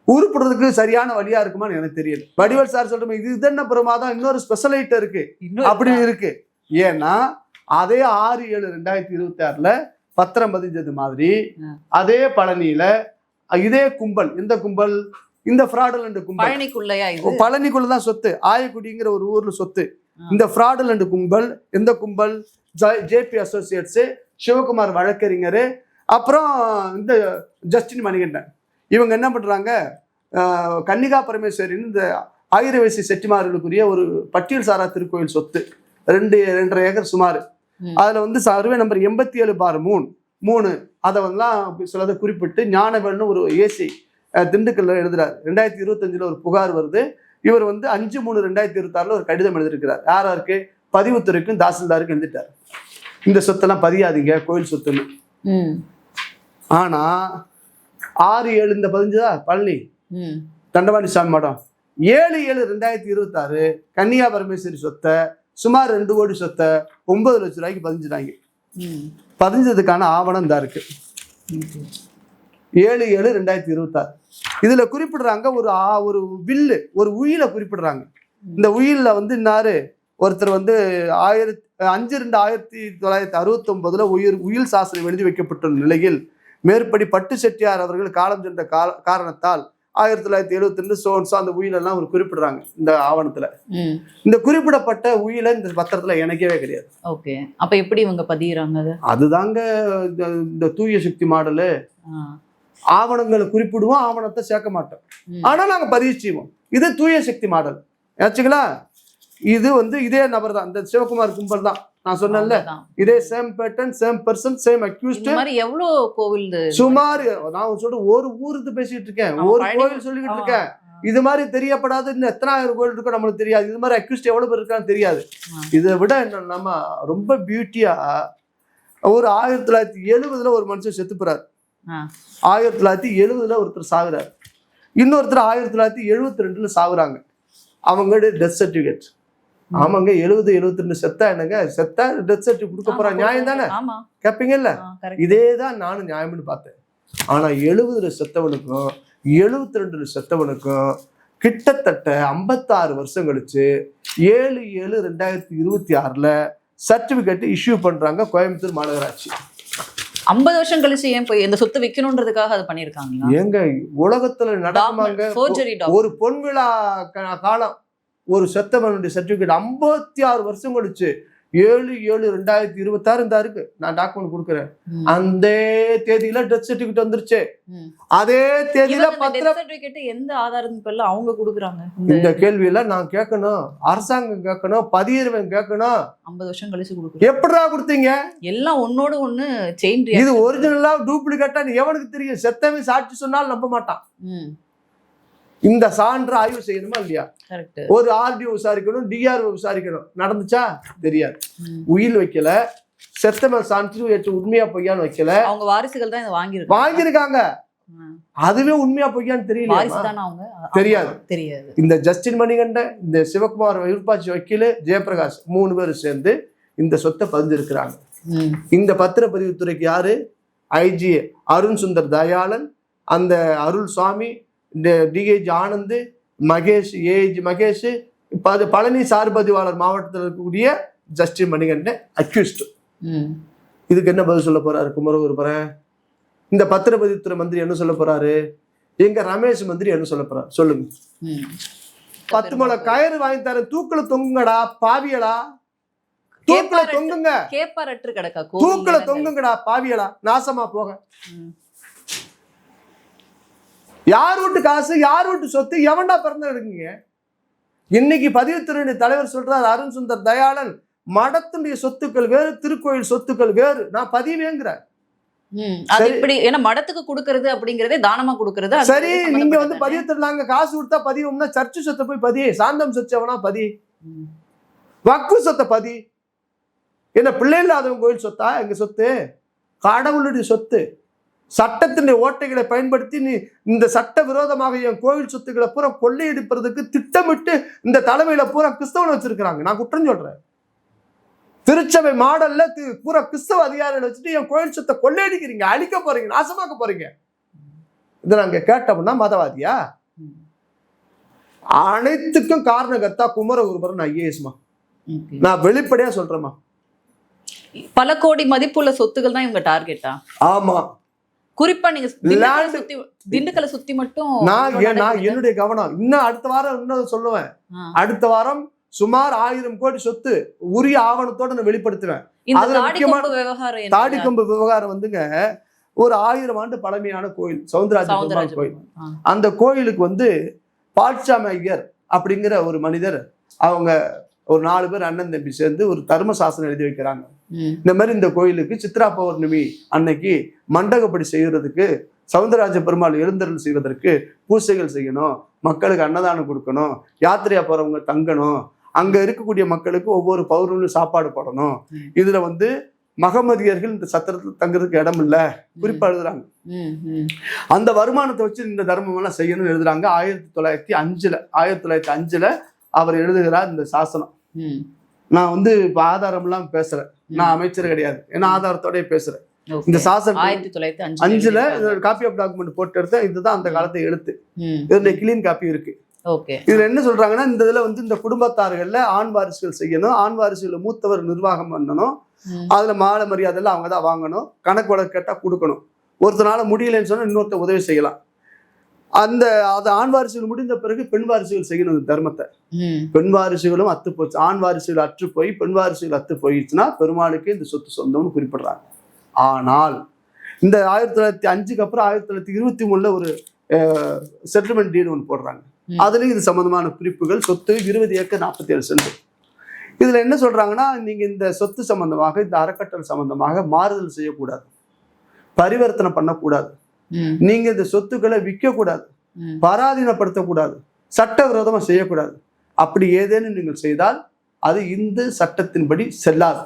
உருப்படுறதுக்கு சரியான வழியா இருக்குமான்னு எனக்கு தெரியல. வடிவேல் சார் சொல்றோம், இது என்ன பிரமாதம், இன்னொரு ஸ்பெஷலைட் இருக்கு அப்படி இருக்கு. ஏன்னா அதே 6/7/2026 பத்திரம் பதிஞ்சது மாதிரி அதே பழனியில இதே கும்பல், இந்த கும்பல், இந்த ஃப்ராடுலண்ட் கும்பல் பழனிக்குள்ளதான் சொத்து, ஆயக்குடிங்கிற ஒரு ஊர்ல சொத்து. இந்த ஃப்ராடுலண்ட் கும்பல், எந்த கும்பல்? JP அசோசியேட்ஸ், சிவகுமார் வழக்கறிஞர், அப்புறம் இந்த ஜஸ்டின் மணிகண்டன். இவங்க என்ன பண்றாங்க, கன்னிகா பரமேஸ்வரின் இந்த ஆயிரவயசி செட்டிமார்களுக்குரிய ஒரு பட்டியல் சாரா திருக்கோயில் சொத்து 2.5 ஏக்கர் சுமார். அதுல வந்து சர்வே நம்பர் 87/3 அதை வந்து சிலதை குறிப்பிட்டு ஞானவேல்னு ஒரு ஏசி திண்டுக்கல்ல எழுதுறாரு. 2025 ஒரு புகார் வருது. இவர் வந்து 5/3/2026 ஒரு கடிதம் எழுதியிருக்கிறார். யாராருக்கு? பதிவுத்துறைக்கும் தாசில்தாருக்கும் எழுதிட்டார், இந்த சொத்தெல்லாம் பதியாதீங்க கோயில் சொத்துன்னு. ஆனா 6/7 இந்த பதிஞ்சுதா பழனி தண்டவாணி சாமி மடம், 7/7/2026 கன்னியா பரமேஸ்வரி சொத்தை சுமார் 2 கோடி சொத்தை 9 லட்சம் ரூபாய்க்கு பதிஞ்சுட்டாங்க. பதிஞ்சதுக்கான ஆவணம் தான் இருக்கு. 7/7/2026 இதுல குறிப்பிடுறாங்க ஒரு வில்லு, ஒரு உயிலை குறிப்பிடுறாங்க. இந்த உயில்ல வந்து இன்னாரு ஒருத்தர் வந்து 5/2/1969 உயில் சாசனம் எழுதி வைக்கப்பட்ட நிலையில் மேற்படி பட்டு செட்டியார் அவர்கள் காலம் சென்ற காரணத்தால் 1972 அந்த உயிலெல்லாம் ஒரு குறிப்பிடுறாங்க இந்த ஆவணத்துல. இந்த குறிப்பிடப்பட்ட உயிலை இந்த பத்திரத்துல இணைக்கவே கிடையாது. ஓகே, அப்ப எப்படி இவங்க பதியறாங்க? அதுதாங்க இந்த தூய சக்தி மாடலு. ஆவணங்களை குறிப்பிடுவோம், ஆவணத்தை சேர்க்க மாட்டோம், ஆனா நாங்க பதிவு செய்வோம். இது தூய சக்தி மாடல் ஆச்சுங்களா? இது வந்து இதே நபர் தான், இந்த சிவகுமார் கும்பல் தான். நான் சொன்னேன்ல, இதே same pattern, same person, same accused. எவ்வளவு கோவில் சுமார் நான் சொல்றேன், ஒரு ஊருக்கு பேசிட்டு இருக்கேன், ஒரு கோவில் சொல்லிக்கிட்டு இருக்கேன். இது மாதிரி தெரியப்படாது இன்னும் எத்தனாயிரம் கோயில் இருக்கோ நம்மளுக்கு தெரியாது. இது மாதிரி அக்யூஸ்ட் எவ்வளவு பேர் இருக்கான்னு தெரியாது. இதை விட என்ன, நம்ம ரொம்ப பியூட்டியா ஒரு 1970 ஒரு மனுஷன் செத்து போறாரு, 1970 ஒருத்தர் சாகுறாரு, இன்னொருத்தர் 1972 சாகுறாங்க. அவங்களுடைய டெத் சர்டிபிகேட். ஆமாங்க, 70-72 செத்தா என்னங்க, செத்தா டெத் சர்டிபிகேட் கொடுக்க போறா, நியாயம் தானே கேட்பீங்கல்ல? இதேதான் நானும் நியாயம்னு பார்த்தேன். ஆனா 70 செத்தவனுக்கும் 72 செத்தவனுக்கும் கிட்டத்தட்ட 56 வருஷம் கழிச்சு 7/7/2026 சர்டிபிகேட் இஷ்யூ பண்றாங்க கோயம்புத்தூர் மாநகராட்சி. 50 வருஷம் கழிச்சு ஏன் போய் இந்த சொத்து விற்கணுன்றதுக்காக அது பண்ணிருக்காங்க? எங்க உலகத்துல நடக்குமாங்க? ஒரு பொன் விழா காலம் ஒரு செத்தவனுடைய சர்டிபிகேட் 56 வருஷம் கழிச்சு 7/7/2026 இந்த இருக்கு, நான் டாக்குமெண்ட் கொடுக்குறேன். அந்த தேதியில டெத் சர்டிபிகேட் வந்துருச்சு. அதே தேதியில சர்டிபிகேட் எந்த ஆதாரத்தின் பேர்ல அவங்க கொடுக்குறாங்க? இந்த கேள்வியில நான் கேட்கணும், அரசாங்கம் கேட்கணும், பதியறவன் கேட்கணும். 50 வருஷம் கழிச்சு கொடுக்குறேன். எப்படிடா கொடுத்தீங்க? எல்லாம் ஒன்னோட ஒண்ணு செயின். இது ஒரிஜினலா டூப்ளிகேட்டா எவனுக்கு தெரியும்? செத்தவன் சாட்சி சொன்னால் நம்ப மாட்டான். இந்த சான்று ஆய்வு செய்யணுமா இல்லையா? ஒரு ஆர்டிஓ விசாரிக்கணும், டிஆர்ஓ விசாரிக்கணும். நடந்துச்சா? தெரியாது. உயில் வைக்கல, செத்தவன் சான்று உண்மையா பொய்யான்னு வைக்கல. அவங்க வாரிசுகள் தான் வாங்கியிருக்காங்க. அதுவே உண்மையா பொய்யான்னு தெரியல, தெரியாது. இந்த ஜஸ்டின் மணிகண்டன், இந்த சிவகுமார் விருப்பாட்சி வக்கீல், ஜெயபிரகாஷ் 3 பேரும் சேர்ந்து இந்த சொத்தை பதிஞ்சிருக்கிறாங்க. இந்த பத்திரப்பதிவுத்துறைக்கு யாரு? ஐஜி அருண் சுந்தர் தயாளன், அந்த அருள் சுவாமி, டிஐஜி ஆனந்த், மகேஷ், ஏஜி மகேஷ், பழனி சார் பதிவாளர் மாவட்டத்தில் இருக்கக்கூடிய ஜஸ்டின் மணிகண்டன் அக்யூஸ்ட். இதுக்கு என்ன பதில் சொல்ல போறாரு குமரகுருபரன்? இந்த பத்திரப்பதிவுத்துறை மந்திரி என்ன சொல்ல போறாரு? எங்க ரமேஷ் மந்திரி என்ன சொல்ல போறாரு? சொல்லுங்க. 10 முழ கயிறு வாங்கி தர, தூக்குல தொங்குங்கடா பாவியலா, தூக்குல தொங்குங்க, தூக்குல தொங்குங்கடா பாவியலா, நாசமா போக. யார் வீட்டு காசு, யார் வீட்டு சொத்து, எவன்டா பிறந்த எடுக்கீங்க? இன்னைக்கு பதிவுத்துறை தலைவர் சொல்றாரு அருண் சுந்தர் தயாளன், மடத்துடைய சொத்துக்கள் வேறு, திருக்கோயில் சொத்துக்கள் வேறு. நான் பதிவேங்கிறேன். மடத்துக்கு கொடுக்கறது அப்படிங்கறதே தானமா கொடுக்கறது. சரி, நீங்க வந்து பதிவுத்துறை நாங்க காசு கொடுத்தா பதிவோம்னா சர்ச்சு சொத்தை போய் பதி, சாந்தம் சொச்சவனா பதி, வக்கு சொத்தை பதி. என்ன பிள்ளை இல்லாதவங்க கோயில் சொத்தா? எங்க சொத்து கடவுளுடைய சொத்து. சட்டத்தினுடைய ஓட்டைகளை பயன்படுத்தி நீ இந்த சட்ட விரோதமாக என் கோவில் சொத்துக்களை பூரா கொள்ளையடிப்பதற்கு திட்டமிட்டு இந்த தலைமையில பூரா கிறிஸ்தவனை வச்சிருக்கிறாங்க. நான் குற்றம் சொல்றேன். திருச்சபை மாடல்ல பூரா கிறிஸ்தவ அதிகாரிகளை வச்சுட்டு என் கோவில் சொத்தை கொள்ளையடிக்கிறீங்க, அழிக்க போறீங்க, நாசமாக்க போறீங்க. இதை நாங்க கேட்டோம்னா மதவாதியா? அனைத்துக்கும் காரணகர்த்தா குமரகுருபரன் ஐஏஎஸ்மா. நான் வெளிப்படையா சொல்றேம்மா. பல கோடி மதிப்புள்ள சொத்துக்கள் தான் இவங்க டார்கெட்டா? ஆமா. குறிப்பா நீங்க திண்டுக்கலை சுத்தி மட்டும் நான் என்னுடைய கவனம் இன்னும் அடுத்த வாரம் இன்னும் சொல்லுவேன். அடுத்த வாரம் சுமார் 1000 கோடி சொத்து உரிய ஆவணத்தோட நான் வெளிப்படுத்துவேன். அதுல முக்கியமான தாடிக்கொம்பு விவகாரம் வந்துங்க, ஒரு 1000 ஆண்டு பழமையான கோயில், சவுந்தரராஜ கோயில். அந்த கோயிலுக்கு வந்து பாட்சாமி ஐயர் அப்படிங்கிற ஒரு மனிதர், அவங்க ஒரு 4 பேர் அண்ணன் தம்பி சேர்ந்து ஒரு தர்ம சாசனம் எழுதி வைக்கிறாங்க. இந்த மாதிரி இந்த கோயிலுக்கு சித்ரா பௌர்ணமி அன்னைக்கு மண்டகப்படி செய்யறதுக்கு, சவுந்தரராஜ பெருமாள் எழுந்தருள் செய்வதற்கு பூசைகள் செய்யணும், மக்களுக்கு அன்னதானம் கொடுக்கணும், யாத்திரையா போறவங்க தங்கணும், அங்க இருக்கக்கூடிய மக்களுக்கு ஒவ்வொரு பௌர்ணமியும் சாப்பாடு போடணும். இதுல வந்து மகமதியர்கள் இந்த சத்திரத்துல தங்குறதுக்கு இடம் இல்ல குறிப்பா எழுதுறாங்க. அந்த வருமானத்தை வச்சு இந்த தர்மம் எல்லாம் செய்யணும்னு எழுதுறாங்க. 1905 அவர் எழுதுகிறார் இந்த சாசனம். நான் வந்து இப்ப ஆதாரம் எல்லாம் பேசுறேன், நான் அமைச்சர் கிடையாது, ஏன்னா ஆதாரத்தோடய பேசுறேன். இந்த சாசனம் 1905 காப்பி ஆஃப் டாக்குமெண்ட் போட்டு எடுத்தேன். இதுதான் அந்த காலத்தை எழுத்து. இதனுடைய கிளீன் காப்பி இருக்கு. இதுல என்ன சொல்றாங்கன்னா, இந்த இதுல வந்து இந்த குடும்பத்தார்கள்ல ஆண் வாரிசுகள் செய்யணும், ஆண் வாரிசுகள் மூத்தவர் நிர்வாகம் பண்ணணும், அதுல மாலை மரியாதை அவங்க தான் வாங்கணும், கணக்கு வழக்கு கேட்டா கொடுக்கணும், ஒருத்தனால முடியலன்னு சொன்னா இன்னொருத்த உதவி செய்யலாம். அந்த ஆண் வாரிசுகள் முடிந்த பிறகு பெண் வாரிசுகள் செய்யணும் இந்த தர்மத்தை. பெண் வாரிசுகளும் அத்து போச்சு, ஆண் வாரிசுகள் அற்று போய் பெண் வாரிசுகள் அத்து போயிடுச்சுன்னா பெருமாளுக்கு இந்த சொத்து சொந்தம்னு குறிப்பிடுறாங்க. ஆனால் இந்த 1905 அப்புறம் 1923 ஒரு செட்டில்மெண்ட் டீடு ஒன்று போடுறாங்க. அதுலயும் இது சம்பந்தமான குறிப்புகள், சொத்து 20 ஏக்கர் 47 சென்ட். இதுல என்ன சொல்றாங்கன்னா, நீங்க இந்த சொத்து சம்பந்தமாக, இந்த அறக்கட்டளை சம்பந்தமாக மாறுதல் செய்யக்கூடாது, பரிவர்த்தனை பண்ணக்கூடாது, நீங்க இந்த சொத்துக்களை விற்க கூடாது, பராதீனப்படுத்தக்கூடாது, சட்டவிரோதமா செய்யக்கூடாது. அப்படி ஏதேனும் நீங்கள் செய்தால் அது இந்த சட்டத்தின்படி செல்லாது.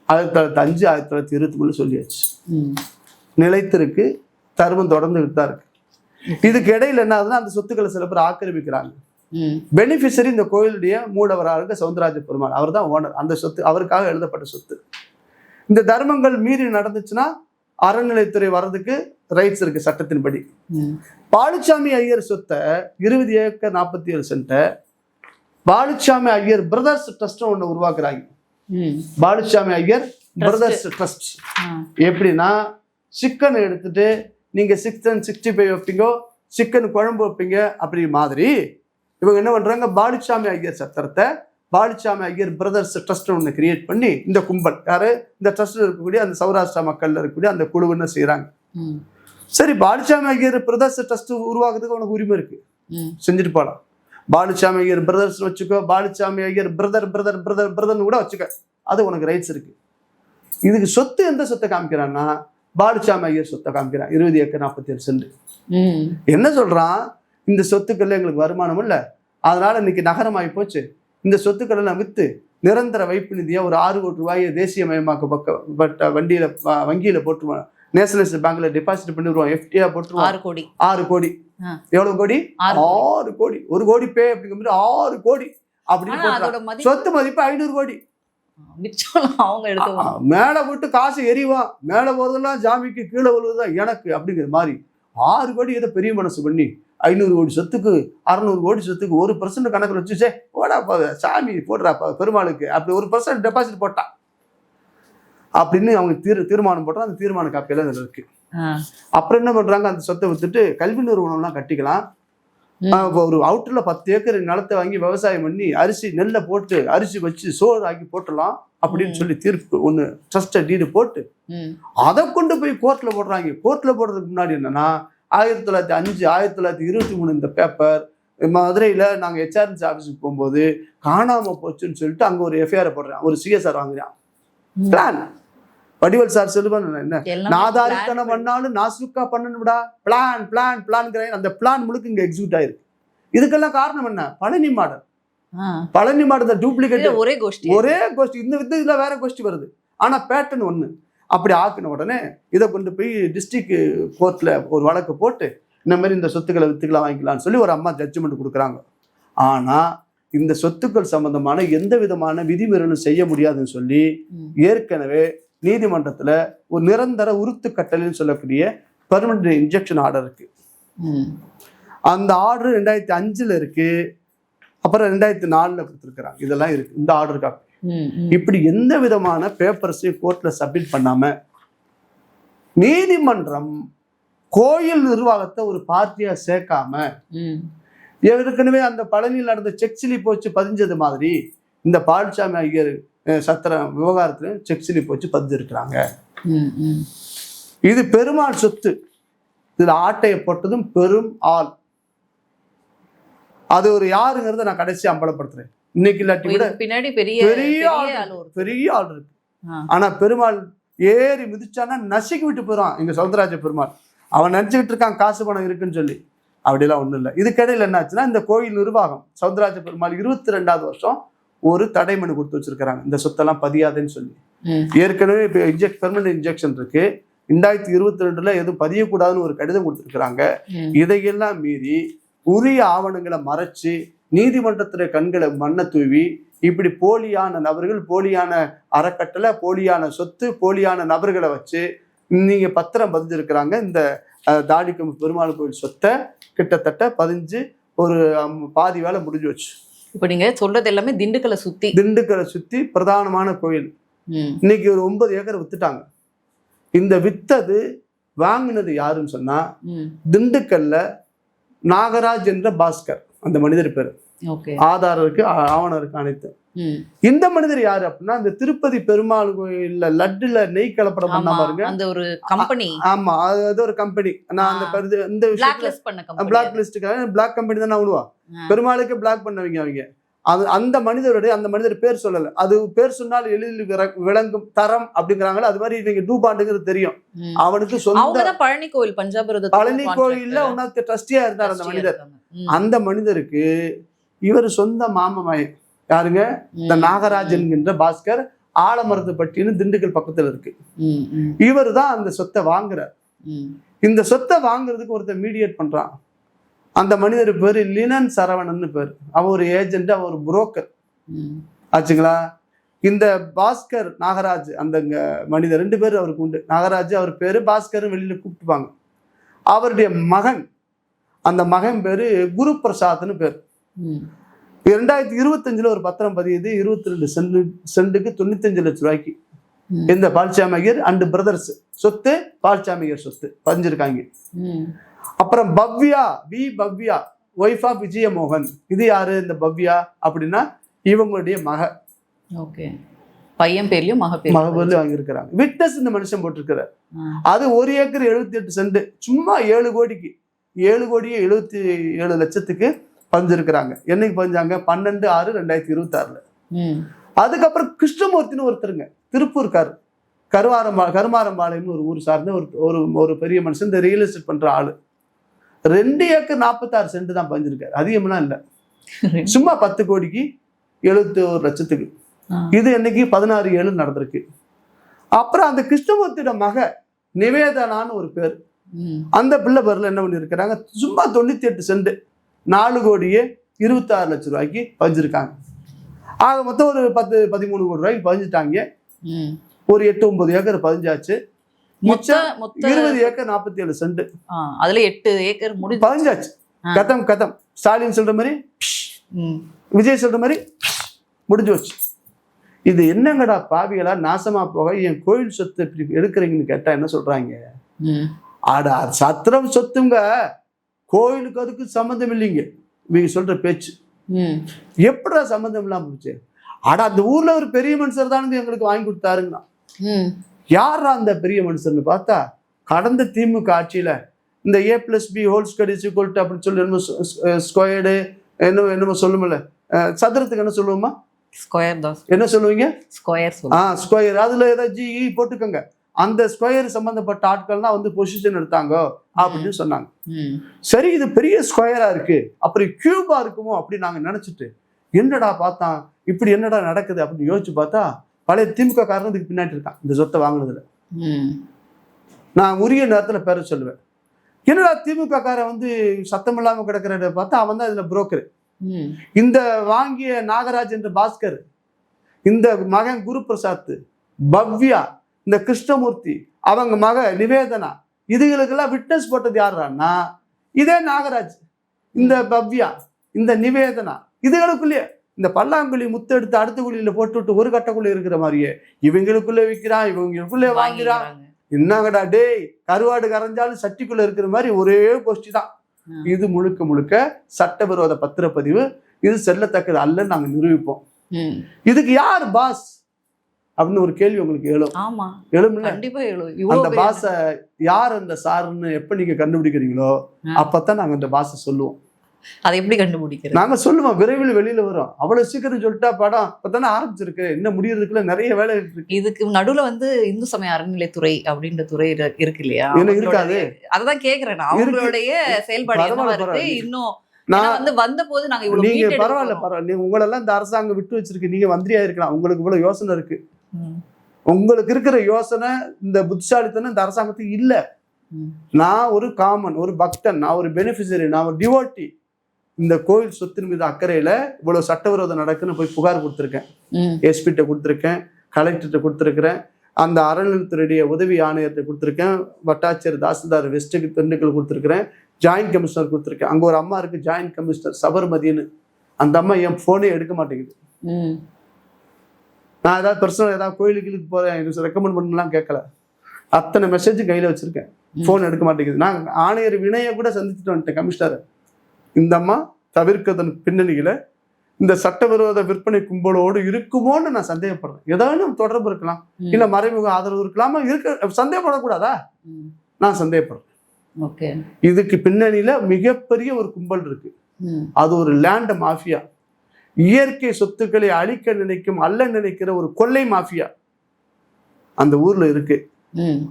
1905 1923 சொல்லியாச்சு. நிலைத்திருக்கு, தர்மம் தொடர்ந்துகிட்டு தான் இருக்கு. இதுக்கு இடையில என்ன ஆகுதுன்னா, அந்த சொத்துக்களை சில பேர் ஆக்கிரமிக்கிறாங்க. பெனிஃபிஷரி இந்த கோயிலுடைய மூலவராக இருக்க சவுந்தரராஜ பெருமாள், அவர் தான் ஓனர். அந்த சொத்து அவருக்காக எழுதப்பட்ட சொத்து. இந்த தர்மங்கள் மீறி நடந்துச்சுன்னா அறநிலைத்துறை வர்றதுக்கு ரைட்ஸ் இருக்கு சட்டத்தின்படி. பாலுச்சாமி ஐயர் சொத்தை 20 ஏக்கர் 47 சென்ட்டை பாலுச்சாமி ஐயர் பிரதர்ஸ் ட்ரஸ்ட் ஒண்ணு உருவாக்குறாங்க. பாலுச்சாமி ஐயர் பிரதர்ஸ் ட்ரஸ்ட் எப்படின்னா, சிக்கன் எடுத்துட்டு நீங்க 665 வைப்பீங்க, சிக்கன் குழம்பு வைப்பீங்க, அப்படி மாதிரி இவங்க என்ன பண்றாங்க, பாலுச்சாமி ஐயர் சத்திரத்தை பாலுச்சாமி ஐயர் பிரதர்ஸ் ட்ரஸ்ட் ஒன்று கிரியேட் பண்ணி இந்த கும்பல் யாரு இந்த ட்ரஸ்ட்ல இருக்கக்கூடிய அந்த சௌராஷ்டிரா மக்கள்ல இருக்கக்கூடிய அந்த குழுவுன்னு செய்யறாங்க. சரி, பாலுச்சாமி ஐயர் பிரதர்ஸ் ட்ரஸ்ட் உருவாக்குறதுக்கு உனக்கு உரிமை இருக்கு, செஞ்சுட்டு போகலாம். பாலுச்சாமி ஐயர் பிரதர்ஸ் வச்சுக்கோ, Baluchamy Iyer brother brother brother பிரதர்னு கூட வச்சுக்க, அது உனக்கு ரைட்ஸ் இருக்கு. இதுக்கு சொத்து எந்த சொத்தை காமிக்கிறான்னா பாலுச்சாமி ஐயர் சொத்தை காமிக்கிறான். 20 ஏக்கர் 47 சென்ட். என்ன சொல்றான், இந்த சொத்துக்கள்ல எங்களுக்கு வருமானம் இல்லை, அதனால இன்னைக்கு நகரமாகி போச்சு, இந்த சொத்துக்களை நான் வித்து நிரந்தர வைப்பு நிதியா ஒரு 6 கோடி ரூபாயை தேசியமயமாக்கப்பட்ட வங்கியில போட்டுருவான், நேஷனலைஸ்ட் பேங்க்ல டெபாசிட் பண்ணிடுவான், எஃப்டியா போட்டுருவான். 6 கோடி. எவ்வளவு கோடி? 6 கோடி. 1 கோடி பே அப்படிங்கிற மாதிரி 6 கோடி அப்படின்னு சொத்து மதிப்பு 500 கோடி. மேல விட்டு காசு எரிவான், மேல போறதெல்லாம் ஜாமிக்கு, கீழே வருவதுதான் எனக்கு அப்படிங்கிற மாதிரி 6 கோடி ஏதோ பெரிய மனசு பண்ணி 500 கோடி சொத்துக்கு 600 கோடி சொத்துக்கு 1% கணக்கில் வச்சு ஓடாப்பா சாமி போடுறாப்பா பெருமாளுக்கு அப்படி 1% டெபாசிட் போட்டான் அப்படின்னு அவங்க தீர்மானம் போட்டா. அந்த தீர்மான காப்பியெல்லாம் இதுல இருக்கு. அப்புறம் என்ன பண்றாங்க, அந்த சொத்தை வித்துட்டு கல்வி நிறுவனம்லாம் கட்டிக்கலாம். ஒரு அவுட்டர்ல 10 ஏக்கர் நிலத்தை வாங்கி விவசாயம் பண்ணி நெல்லை போட்டு அரிசி வச்சு சோறு ஆக்கி போட்டுடலாம் அப்படின்னு சொல்லி தீர்ப்பு ஒண்ணு ட்ரஸ்ட் டீடு போட்டு அதை கொண்டு போய் கோர்ட்ல போடுறாங்க. கோர்ட்ல போடுறதுக்கு முன்னாடி என்னன்னா 1905 1923 இந்த பேப்பர் மதுரையில நாங்க ஹெச்ஆர்என்சி ஆஃபீஸுக்கு போகும்போது காணாம போச்சுன்னு சொல்லிட்டு அங்க ஒரு எஃப்ஐஆர் போடுறேன், ஒரு சிஎஸ்ஆர் வாங்குறான். பிளான் வடிவல் சார் சொல்லுவாங்க, என்ன நாதாரித்தனம் பண்ணாலும் நாசுக்கா பண்ணணும்டா, பிளான் பிளான் பிளான்ங்கிற அந்த பிளான் முழுக்க இங்க எக்ஸிக்யூட் ஆயிருக்கு. இதுக்கெல்லாம் காரணம் என்ன, Palani model. Palani model duplicate ஒரே கோஷ்டி, இந்த இதுல வேற கோஷ்டி வருது, ஆனா பேட்டர்ன் ஒண்ணு. அப்படி ஆக்கின உடனே இதை கொண்டு போய் டிஸ்ட்ரிக்ட் கோர்ட்ல ஒரு வழக்கு போட்டு இந்த மாதிரி இந்த சொத்துக்களை வித்துக்கலாம் வாங்கிக்கலாம்னு சொல்லி ஒரு அம்மா ஜட்ஜ்மெண்ட் கொடுக்குறாங்க. ஆனா இந்த சொத்துக்கள் சம்பந்தமான எந்த விதமான விதிமீறலும் செய்ய முடியாதுன்னு சொல்லி ஏற்கனவே நீதிமன்றத்துல ஒரு நிரந்தர உறுத்து கட்டளைன்னு சொல்லக்கூடிய பெர்மனன்ட் இன்ஜெக்ஷன் ஆர்டர் இருக்கு. அந்த ஆர்டர் 2005 இருக்கு, அப்புறம் 2004 கொடுத்துருக்குறாங்க. இதெல்லாம் இருக்கு இந்த ஆர்டருக்காக. இப்படி எந்த விதமான பேப்பர்ஸையும் கோர்ட்ல சப்மிட் பண்ணாம நீதிமன்றம் கோயில் நிர்வாகத்தை ஒரு பார்ட்டியா சேர்க்காம ஏற்கனவே அந்த பழனியில் நடந்த செக் சிலி போச்சு பதிஞ்சது மாதிரி இந்த பாலுச்சாமி ஐயர் சத்திரம் விவகாரத்துல செக் சிலி போச்சு பதிஞ்சிருக்கிறாங்க. இது பெருமாள் சொத்து, இதுல ஆட்டைய போட்டதும் பெரும் ஆள். அது ஒரு யாருங்கிறத நான் கடைசி அம்பலப்படுத்துறேன். இன்னைக்கு இல்லாட்டி கூட பின்னாடி பெரிய ஆள் இருக்கு. ஆனா பெருமாள் ஏறி மிதிச்சானா நசுக்கி விட்டு போறான் இங்க சௌந்தரராஜ பெருமாள். அவன் நினைச்சுக்கிட்டு இருக்கான் காசு பணம் இருக்குன்னு சொல்லி. அப்படிலாம் ஒண்ணும் இல்லை. இதுக்கிடையில என்னாச்சுன்னா இந்த கோயில் நிர்வாகம் சௌந்தரராஜ பெருமாள் 22வது வருஷம் ஒரு தடை மனு கொடுத்து வச்சிருக்கிறாங்க, இந்த சொத்தெல்லாம் பதியாதுன்னு சொல்லி. ஏற்கனவே இப்போ பெர்மனன்ட் இன்ஜெக்ஷன் இருக்கு, 2022 எதுவும் பதியக்கூடாதுன்னு ஒரு கடிதம் கொடுத்துருக்குறாங்க. இதையெல்லாம் மீறி உரிய ஆவணங்களை மறைச்சு நீதிமன்றத்துல கண்களை மண்ணை தூவி இப்படி போலியான நபர்கள், போலியான அறக்கட்டளை, போலியான சொத்து, போலியான நபர்களை வச்சு நீங்க பத்திரம் பதிஞ்சிருக்கிறாங்க. இந்த தாடிக்கம் பெருமாள் கோயில் சொத்தை கிட்டத்தட்ட பதிஞ்சு ஒரு பாதி வேலை முடிஞ்சு வச்சு. இப்ப நீங்க சொல்றது எல்லாமே திண்டுக்கலை சுத்தி பிரதானமான கோயில். இன்னைக்கு ஒரு 9 ஏக்கர் வித்துட்டாங்க. இந்த வித்தது வாங்கினது யாருன்னு சொன்னா திண்டுக்கல்ல நாகராஜ் என்ற பாஸ்கர், அந்த மனிதர் பேரு. ஆதாரம் இருக்கு, ஆவணம் இருக்கு, அனைத்து. இந்த மனிதர் யாரு அப்படின்னா இந்த திருப்பதி பெருமாள் கோயில்ல லட்டுல நெய் கலப்படம் பண்ண பாருங்க, அந்த ஒரு கம்பெனி. ஆமா, அது ஒரு கம்பெனி. நான் அந்த இந்த விஷயத்துல பிளாக் லிஸ்டுக்காக பிளாக் கம்பெனி தான் விடுவா, பெருமாளுக்கு பிளாக் பண்ணவங்க அவங்க. அந்த மனிதர் பேர் சொல்லல, அது பேர் சொன்னால் எளிதில் விளங்கும் தரம் அப்படிங்கிறாங்களே, அது மாதிரி இவங்க டூபாண்டுங்கிறது தெரியும். அவனுக்கு சொந்த பழனி கோயில் பழனி கோயில்ல உனக்கு ட்ரஸ்டியா இருந்தார் அந்த மனிதர். அந்த மனிதருக்கு இவர் சொந்த மாமமயன் யாருங்க, இந்த நாகராஜ் என்கின்ற பாஸ்கர், ஆலமரத்துப்பட்டின்னு திண்டுக்கல் பக்கத்துல இருக்கு. இவர் தான் அந்த சொத்தை வாங்குறார். இந்த சொத்தை வாங்குறதுக்கு ஒருத்தர் மீடியேட் பண்றான். அந்த மனிதர் பேரு லினன் சரவணன் பேர். அவர் ஒரு ஏஜென்ட், அவர் ஒரு புரோக்கர் ஆச்சுங்களா. இந்த பாஸ்கர் நாகராஜ் அந்த மனிதர் 2 பேர் அவருக்கு உண்டு. நாகராஜ் அவர் பேரு, பாஸ்கர் வெளியில கூப்பிட்டுப்பாங்க. அவருடைய மகன், அந்த மகன் பேரு குரு பிரசாத்னு பேர். 2025 ஒரு பத்திரம் பதியுது, 22 சென்ட்டுக்கு 95 லட்சம் ரூபாய்க்கு. இந்த பாலுச்சாமி ஐயர் அண்ட் பிரதர்ஸ் சொத்து, பாலுச்சாமி ஐயர் சொத்து பதிஞ்சிருக்காங்க. அப்புறம் பவ்யா, பவ்யா ஒய்ஃப் ஆஃப் விஜயமோகன். இது யாரு இந்த பவ்யா அப்படின்னா இவங்களுடைய ஓகே. பையன் பேர்லயும் மக பேர்லயும் வாங்கியிருக்கிறாங்க. விட்னஸ் இந்த மனுஷன் போட்டிருக்கிறார். அது 1 ஏக்கர் 78 சென்ட், சும்மா 7 கோடிக்கு 7,77,00,000க்கு பதிஞ்சிருக்கிறாங்க. என்னைக்கு பதிஞ்சாங்க? 12/6/2026. அதுக்கப்புறம் கிருஷ்ணமூர்த்தின்னு ஒருத்தருங்க, திருப்பூர்கார், கருமாரம்பாளையம்னு ஒரு ஊர் சார்ந்த ஒரு பெரிய மனுஷன், இந்த ரியல் எஸ்டேட் பண்ற ஆளு. 2 ஏக்கர் 46 சென்ட் தான் பதிஞ்சிருக்காரு. அதிகம்லாம் இல்லை, சும்மா 10 கோடிக்கு 71,00,000க்கு. இது என்னைக்கு 16/7 நடந்திருக்கு. அப்புறம் அந்த கிருஷ்ணமூர்த்தியோட மக நிவேதனான்னு ஒரு பேர், அந்த பிள்ளை பேர்ல என்ன பண்ணிருக்கிறாங்க? சும்மா 98 சென்ட் 4,26,00,000 பதிஞ்சிருக்காங்க. ஆக மொத்தம் ஒரு 10-13 கோடி ரூபாய்க்கு பதிஞ்சிட்டாங்க. ஒரு 8-9 ஏக்கர் பதிஞ்சாச்சு. மொத்தம் 20 ஏக்கர் 47 சென்ட். அதுல 8 ஏக்கர் பதிஞ்சாச்சு. கதம். ஸ்டாலின் சொல்ற மாதிரி, விஜய் சொல்ற மாதிரி முடிஞ்சு வச்சு. இது என்னங்கடா பாவிகளா, நாசமா போக என் கோயில் சொத்து இப்படி எடுக்கிறீங்கன்னு கேட்டா என்ன சொல்றாங்க? ஆடா சத்திரம் சொத்துங்க, கோயிலுக்கு அதுக்கு சம்மந்தம் இல்லைங்க. இவங்க சொல்ற பேச்சு எப்படா சம்மந்தம் இல்லாம போச்சு? ஆடா அந்த ஊர்ல ஒரு பெரிய மனுஷர் தான் எங்களுக்கு வாங்கி கொடுத்தாருங்கண்ணா. யாரா அந்த பெரிய மனுஷர்னு பார்த்தா, கடந்த திமுக ஆட்சியில இந்த A+B² அப்படின்னு சொல்லி என்னமோ ஸ்கொயர்டு என்னமோ சொல்லுமில்ல, சதுரத்துக்கு என்ன சொல்லுவோமா? ஸ்கொயர் தான். என்ன சொல்லுவீங்க? ஸ்கொயர். அதுல ஏதாவது GE போட்டுக்கோங்க. அந்த ஸ்கொயர் சம்பந்தப்பட்ட ஆட்கள் தான் வந்து பொசிஷன் எடுத்தாங்க அப்படின்னு சொன்னாங்க. சரி, இது பெரிய ஸ்கொயரா இருக்கு, அப்புறம் கியூபா இருக்குமோ அப்படின்னு நாங்க நினைச்சிட்டு என்னடா பார்த்தா இப்படி என்னடா நடக்குது அப்படின்னு யோசிச்சு பார்த்தா, பழைய திமுக காரணத்துக்கு பின்னாடி இருக்கான் இந்த சொத்தை வாங்கினதுல. நான் உரிய நேரத்துல பேர சொல்லுவேன். என்னடா திமுக காரன் வந்து சத்தம் இல்லாம கிடக்கிறத பார்த்தா அவன் தான் இதுல புரோக்கர். இந்த வாங்கிய நாகராஜ் என்ற பாஸ்கர், இந்த மகன் குரு பிரசாத், பவ்யா, இந்த கிருஷ்ணமூர்த்தி, அவங்க மக நிவேதனா, இதுகளுக்கெல்லாம் விட்னஸ் போட்டது யாருன்னா இதே நாகராஜ், இந்த பவ்யா, இந்த நிவேதனா. இதுகளுக்குள்ளேயே இந்த பல்லாங்குழி முத்து எடுத்து அடுத்த குழியில போட்டுவிட்டு ஒரு கட்டக்குள்ள இருக்கிற மாதிரியே இவங்களுக்குள்ள விற்கிறான், இவங்களுக்குள்ளே வாங்கிறான். என்னங்கடா டேய், கருவாடு கரைஞ்சாலும் சட்டிக்குள்ள இருக்கிற மாதிரி ஒரே கோஷ்டி தான் இது. முழுக்க முழுக்க சட்டவிரோத பத்திரப்பதிவு. இது செல்லத்தக்கது அல்லன்னு நாங்க நிரூபிப்போம். இதுக்கு யார் பாஸ் அப்படின்னு ஒரு கேள்வி உங்களுக்கு எழும்ல. அந்த பாஸ யார் அந்த சாருன்னு எப்ப நீங்க கண்டுபிடிக்கிறீங்களோ அப்பதான் நாங்க அந்த பாஸ சொல்லுவோம். அதை எப்படி கண்டுபிடிக்கிறோம்? நாங்க சொல்லுவோம், விரைவில் வெளியில வரும். அவ்வளவு சீக்கிரம் சொல்லிட்டா படம் இப்பதானே ஆரம்பிச்சிருக்கு, இன்னும் முடியறதுக்குள்ள நிறைய வேலை இருக்கு. இதுக்கு நடுவுல வந்து இந்து சமய அறநிலைத்துறை அப்படின்ற துறை இருக்கு இல்லையா? இருக்காது. அததான் கேக்குறேன். அவங்களுடைய செயல்பாடு இன்னும் வந்து வந்த போது நாங்க இவ்வளவு நீங்க பரவாயில்ல, உங்களெல்லாம் இந்த அரசாங்கம் விட்டு வச்சிருக்கு. நீங்க மந்திரியா இருக்கலாம், உங்களுக்கு இவ்வளவு யோசனை இருக்கு. உங்களுக்கு இருக்கிற யோசனை, இந்த புத்திசாலித்தனம் இந்த அரசாங்கத்துக்கு இல்ல. நான் ஒரு காமன், ஒரு பக்தன், நான் ஒரு பெனிஃபிஷரி, நான் ஒரு டிவோட்டி. இந்த கோயில் சொத்தின் மீது அக்கறையில இவ்வளவு சட்டவிரோதம் நடக்குன்னு போய் புகார் கொடுத்துருக்கேன். எஸ்பிட்ட கொடுத்துருக்கேன், கலெக்டர்கிட்ட கொடுத்துருக்கிறேன், அந்த அறநிலையத்துறையுடைய உதவி ஆணையர்கிட்ட கொடுத்துருக்கேன், வட்டாட்சியர் தாசில்தார் வெஸ்ட்டுக்கு திண்டுக்கல் கொடுத்துருக்கிறேன், ஜாயின்ட் கமிஷனர் கொடுத்துருக்கேன். அங்க ஒரு அம்மா இருக்கு, ஜாயின்ட் கமிஷனர் சபர்மதின்னு. அந்த அம்மா என் போனே எடுக்க மாட்டேங்குது. நான் ஏதாவது பர்சனல் ஏதாவது கோயிலுக்கு போறேன், எனக்கு ரெக்கமெண்ட் பண்ணலாம் கேட்கல. அத்தனை மெசேஜ் கையில வச்சிருக்கேன், போன் எடுக்க மாட்டேங்குது. நான் ஆணையர் வினய கூட சந்திச்சுட்டு வந்துட்டேன், கமிஷனர். இந்த அம்மா தவிர்க்கதன் பின்னணியில இந்த சட்டவிரோத விற்பனை கும்பலோடு இருக்குமோன்னு நான் சந்தேகப்படுறேன். ஏதாவது தொடர்பு இருக்கலாம், இல்ல மறைமுக ஆதரவு இருக்கலாமா, சந்தேகப்படக்கூடாதா? நான் சந்தேகப்படுறேன். இதுக்கு பின்னணியில மிகப்பெரிய ஒரு கும்பல் இருக்கு. அது ஒரு லேண்ட் மாஃபியா, இயற்கை சொத்துக்களை அழிக்க நினைக்கும், அல்ல நினைக்கிற ஒரு கொள்ளை மாஃபியா அந்த ஊர்ல இருக்கு.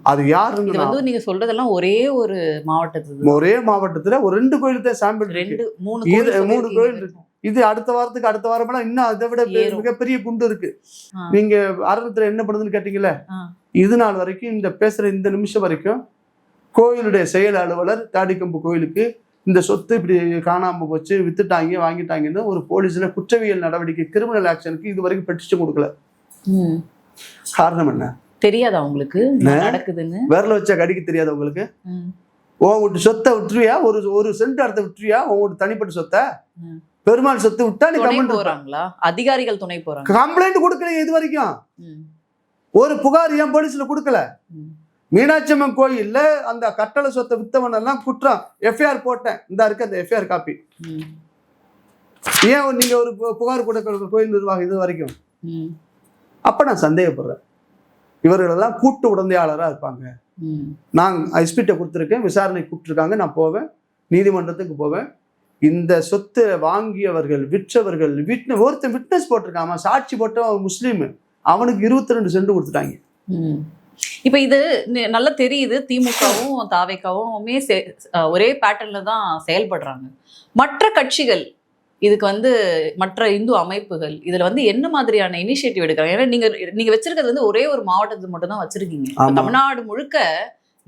அது யாருன்னு நீங்க சொல்றதெல்லாம் ஒரே ஒரு மாவட்டத்துல ஒரு 2 கோயில் தான் சாம்பிள், 3 கோயில் இருக்கு. இது அடுத்த வாரமெல்லாம் இன்னும் அதை விட மிகப்பெரிய குண்டு இருக்கு. நீங்க அறநிலையத்துறை என்ன பண்ணுதுன்னு கேட்டீங்கல்ல, இது நாள் வரைக்கும் இந்த பேசுற இந்த நிமிஷம் வரைக்கும் கோயிலுடைய செயல் அலுவலர் தாடிக்கம்பு கோயிலுக்கு இந்த சொத்து இப்படி காணாம போச்சு, வித்துட்டாங்க, வாங்கிட்டாங்கன்னு ஒரு போலீஸ்ல குற்றவியல் நடவடிக்கை, கிரிமினல் ஆக்ஷனுக்கு இது வரைக்கும் பெட்டிஷன் கொடுக்கல. காரணம் என்ன தெரியாதா உங்களுக்கு? நடக்குதுன்னு விரல வச்சா கடிக்க தெரியாத உங்களுக்கு? உன் சொத்தை விட்டுருவியா? ஒரு சென்ட் இடத்த விட்டுருவியா? உன் தனிப்பட்ட சொத்தை, பெருமாள் சொத்து விட்டா நீ கமெண்ட் போறாங்களா? அதிகாரிகள் துணை போறாங்க. கம்ப்ளைண்ட் கொடுக்கல இது வரைக்கும், ஒரு புகார் ஏன் போலீஸ்ல கொடுக்கல. மீனாட்சி அம்மன் கோயில்ல அந்த கட்டளை சொத்தை வித்தவன் எல்லாம் குற்றம், எஃப்ஐஆர் போட்டேன், இந்த இருக்கு அந்த எஃப்ஐஆர் காப்பி. ஏன் நீங்க ஒரு புகார் கொடுக்க கோயில் நிர்வாகம் இது வரைக்கும்? ம். அப்ப நான் சந்தேகப்படுறேன், இவர்களெல்லாம் கூட்டு உடந்தையாளராக இருப்பாங்க. நான் எஸ்பிட்ட கொடுத்துருக்கேன், விசாரணை கூப்பிட்டுருக்காங்க, நான் போவேன், நீதிமன்றத்துக்கு போவேன். இந்த சொத்தை வாங்கியவர்கள், விற்றவர்கள், ஒருத்தன் விட்னஸ் போட்டிருக்காம, சாட்சி போட்டவன் முஸ்லீம், அவனுக்கு 22 சென்ட் கொடுத்துட்டாங்க. இப்ப இது நல்லா தெரியுது, திமுகவும் தாவேக்காவுமே ஒரே பேட்டர்ன்ல தான் செயல்படுறாங்க. மற்ற கட்சிகள் இதுக்கு வந்து, மற்ற இந்து அமைப்புகள் இதுல வந்து என்ன மாதிரியான இனிஷியேட்டிவ் எடுக்கிறாங்க? ஏன்னா நீங்க வச்சிருக்கிறது வந்து ஒரே ஒரு மாவட்டத்துக்கு மட்டும் தான் வச்சிருக்கீங்க. தமிழ்நாடு முழுக்க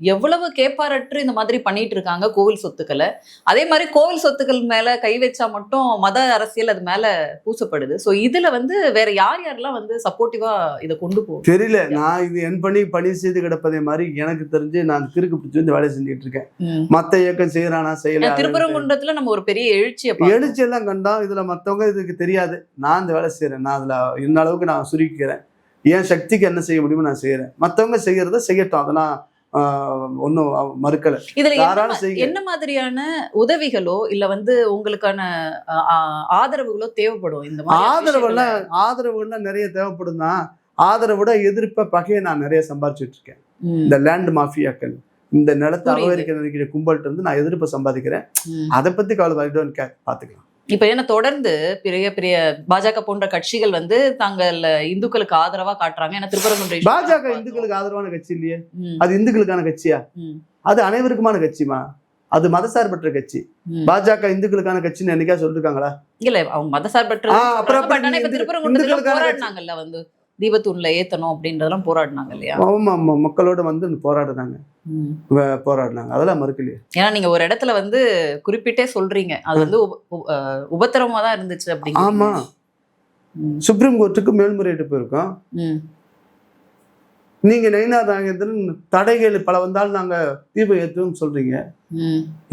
எவ்வளவு கேப்பாரற்று இந்த மாதிரி பண்ணிட்டு இருக்காங்க கோவில் சொத்துக்களை. அதே மாதிரி கோவில் சொத்துக்கள் மேல கை வச்சா மட்டும் மத அரசியல் அது மேல பூசப்படுது. சோ இதுல வந்து வேற யாரெல்லாம் வந்து சப்போர்ட்டிவா இதை கொண்டு போகும் தெரியல. நான் இது என் பணி செய்து கிடப்பதே மாதிரி எனக்கு தெரிஞ்சு நான் கிறுக்கு பிடிச்சி இந்த வேலையை செஞ்சுட்டு இருக்கேன். மத்த இயக்கம் செய்யறானா செய்யல. திருப்பரங்குன்றத்துல நம்ம ஒரு பெரிய எழுச்சி எல்லாம் கண்டோம். இதுல மத்தவங்க இதுக்கு தெரியாது. நான் இந்த வேலை செய்யறேன், நான் அதுல இந்த அளவுக்கு நான் சுருக்கிறேன். என் சக்திக்கு என்ன செய்ய முடியுமோ நான் செய்யறேன். மத்தவங்க செய்யறத செய்யட்டும், அதெல்லாம் ஒன்னும் மறுக்கல. இதுல என்ன மாதிரியான உதவிகளோ இல்ல வந்து உங்களுக்கான ஆதரவுகளோ தேவைப்படும்? இந்த ஆதரவுகள்லாம் நிறைய தேவைப்படும் தான். ஆதரவோட எதிர்ப்ப பகையை நான் நிறைய சம்பாதிச்சுட்டு இருக்கேன். இந்த லேண்ட் மாஃபியாக்கள், இந்த நிலத்தை அபகரிக்க நினைக்கிற கும்பல்கிட்ட இருந்து நான் எதிர்ப்பை சம்பாதிக்கிறேன். அதை பத்தி கவலை பாத்துக்கலாம். இப்ப ஏன்னா தொடர்ந்து பெரிய பெரிய பாஜக போன்ற கட்சிகள் வந்து தாங்கள் இந்துக்களுக்கு ஆதரவா காட்டுறாங்க. ஏன்னா திருப்பரங்குன்றம் பாஜக இந்துக்களுக்கு ஆதரவான கட்சி இல்லையே, அது இந்துக்களுக்கான கட்சியா? அது அனைவருக்குமான கட்சிமா, அது மதசார்பற்ற கட்சி. பாஜக இந்துக்களுக்கான கட்சின்னு என்னைக்கா சொல்லிருக்காங்களா? இல்ல, அவங்க மதசார்பற்ற. திருப்பரங்குன்றத்துல போராடினாங்கல்ல, வந்து தீபத்தூண்ல ஏத்தணும் அப்படின்றதெல்லாம் போராடினாங்க இல்லையா? ஆமா, மக்களோட வந்து போராடினாங்க. அதெல்லாம் மறுக்கலையே. ஏன்னா நீங்க ஒரு இடத்துல வந்து குறிப்பிட்டே சொல்றீங்க, அது வந்து உபத்திரமா தான் இருந்துச்சு அப்படி. ஆமா, சுப்ரீம் கோர்ட்டுக்கு மேல்முறையீட்டு போயிருக்கோம். நீங்க நயினார் நாகேந்திரன் தடைகள் பல வந்தாலும் நாங்க தீபம் ஏற்றுவோம் சொல்றீங்க.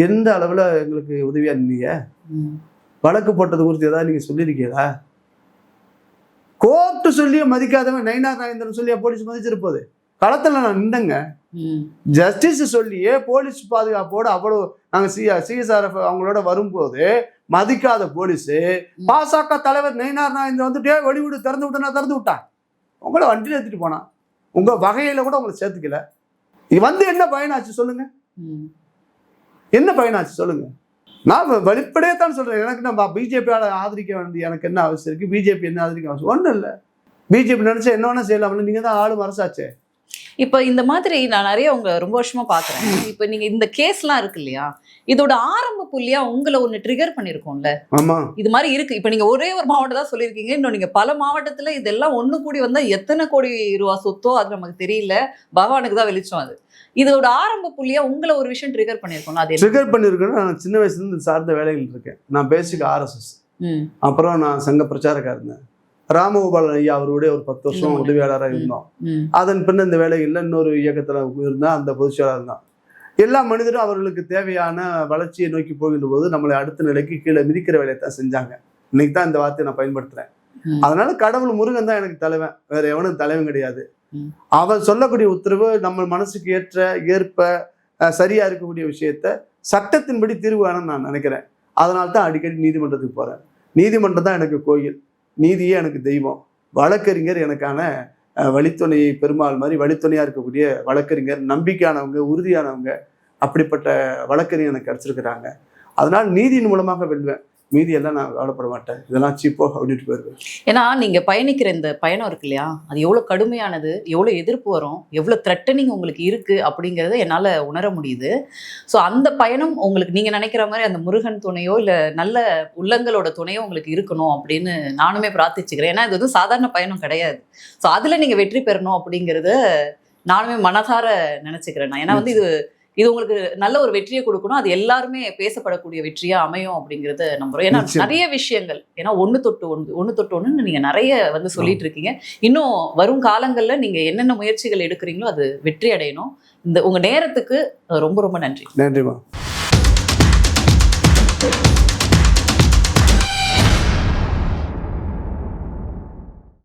எந்த அளவுல எங்களுக்கு உதவியா இருந்தீங்க? வழக்கு போட்டது குறித்து ஏதாவது நீங்க சொல்லியிருக்கீங்களா? கோர்ட்டு சொல்லியே மதிக்காதவன் நயினார் நாகேந்திரன் சொல்லியா போலீஸ் மதிச்சிருப்போது? களத்துல நான் நின்றங்க. ஜஸ்டிஸ் சொல்லியே போலீஸ் பாதுகாப்போடு அவ்வளவு நாங்க சிஎஸ்ஆர்எஃப் அவங்களோட வரும்போது மதிக்காத போலீஸ், பாசக தலைவர் நயினார் நாகேந்திரன் வந்துட்டே வெளிவிடு திறந்து விட்டான். உங்களை வண்டியில் ஏற்றிட்டு போனான். உங்க வகையில கூட உங்களை சேர்த்துக்கல. வந்து என்ன பயனாச்சு சொல்லுங்க? என்ன பயனாச்சு சொல்லுங்க? நான் வெளிப்படையே தான் சொல்றேன். எனக்கு நம்ம பிஜேபியால ஆதரிக்க வேண்டிய எனக்கு என்ன அவசியம் இருக்கு? பிஜேபி என்ன ஆதரிக்க அவசியம் ஒன்றும் இல்லை. பிஜேபி நினைச்சா என்ன வேணா செய்யலாம்ல. நீங்க தான் ஆளும் அரசாச்சே. இப்ப இந்த மாதிரி நான் நிறைய உங்க ரொம்ப வருஷமா பாக்குறேன். இப்ப நீங்க இந்த கேஸ்லாம் இருக்கு இல்லையா, இதோட ஆரம்ப புள்ளியா உங்களை ஒண்ணு ட்ரிகர் பண்ணிருக்கோம்ல. ஆமா, இது மாதிரி இருக்கு. இப்ப நீங்க ஒரே ஒரு மாவட்டம் தான் சொல்லியிருக்கீங்க, இன்னும் நீங்க பல மாவட்டத்துல இதெல்லாம் ஒண்ணு கூடி வந்தா எத்தனை கோடி ரூபா சொத்தோ அது நமக்கு தெரியல, பகவானுக்கு தான் வெளிச்சம். அது இதோட ஆரம்ப புள்ளியா உங்களை ஒரு விஷயம் ட்ரிகர் பண்ணிருக்கோம். அது ட்ரிகர் பண்ணிருக்கேன்னா, நான் சின்ன வயசுல இருந்து சார்ந்த வேலைகள் இருக்கேன். நான் பேசிக் RSS, அப்புறம் நான் சங்க பிரச்சாரக்கா இருந்தேன். ராமகோபாலன் ஐயா அவருடைய ஒரு 10 வருஷம் உதவியாளராக இருந்தோம். அதன் பின்ன இந்த வேலைகள்ல இன்னொரு இயக்கத்துல இருந்தா அந்த பொதுச்செயலாளர் தான். எல்லா மனிதரும் அவர்களுக்கு தேவையான வளர்ச்சியை நோக்கி போகின்ற போது நம்மளை அடுத்த நிலைக்கு கீழே மிதிக்கிற வேலையை தான் செஞ்சாங்க. இன்னைக்கு தான் இந்த வார்த்தையை நான் பயன்படுத்துறேன். அதனால கடவுள் முருகன் தான் எனக்கு தலைவன், வேற எவனும் தலைவன் கிடையாது. அவன் சொல்லக்கூடிய உத்தரவு நம்ம மனசுக்கு ஏற்ப சரியா இருக்கக்கூடிய விஷயத்த சட்டத்தின்படி தீர்வு வேணும்னு நான் நினைக்கிறேன். அதனால தான் அடிக்கடி நீதிமன்றத்துக்கு போறேன். நீதிமன்றம் தான் எனக்கு கோயில், நீதியே எனக்கு தெய்வம். வழக்கறிஞர் எனக்கான வழித்துணையை, பெருமாள் மாதிரி வழித்துணையா இருக்கக்கூடிய வழக்கறிஞர், நம்பிக்கையானவங்க, உறுதியானவங்க, அப்படிப்பட்ட வழக்கறிஞர் எனக்கு கிடைச்சிருக்கிறாங்க. அதனால் நீதியின் மூலமாக வெல்வேன். மீதியெல்லாம் நான் கவலைப்பட மாட்டேன். இதெல்லாம் சீப்போ அப்படின்ட்டு போயிருவேன். ஏன்னா நீங்க பயணிக்கிற இந்த பயணம் இருக்கு இல்லையா, அது எவ்வளவு கடுமையானது, எவ்வளவு எதிர்ப்பு வரும், எவ்வளவு த்ரெட்டனிங் உங்களுக்கு இருக்கு அப்படிங்கறத என்னால உணர முடியுது. ஸோ அந்த பயணம் உங்களுக்கு நீங்க நினைக்கிற மாதிரி அந்த முருகன் துணையோ இல்ல நல்ல உள்ளங்களோட துணையோ உங்களுக்கு இருக்கணும் அப்படின்னு நானுமே பிரார்த்திச்சுக்கிறேன். ஏன்னா இது வந்து சாதாரண பயணம் கிடையாது. ஸோ அதுல நீங்க வெற்றி பெறணும் அப்படிங்கறத நானுமே மனதார நினைச்சுக்கிறேன். ஏன்னா வந்து இது உங்களுக்கு நல்ல ஒரு வெற்றியை கொடுக்கணும், அது எல்லாருமே பேசப்படக்கூடிய வெற்றியா அமையும் அப்படிங்கறத நம்புறோம். ஏன்னா நிறைய விஷயங்கள், ஏன்னா ஒண்ணு தொட்டு ஒண்ணு நீங்க நிறைய வந்து சொல்லிட்டு இருக்கீங்க. இன்னும் வரும் காலங்கள்ல நீங்க என்னென்ன முயற்சிகள் எடுக்கிறீங்களோ அது வெற்றி அடையணும். உங்க நேரத்துக்கு ரொம்ப ரொம்ப நன்றி. நன்றிமா.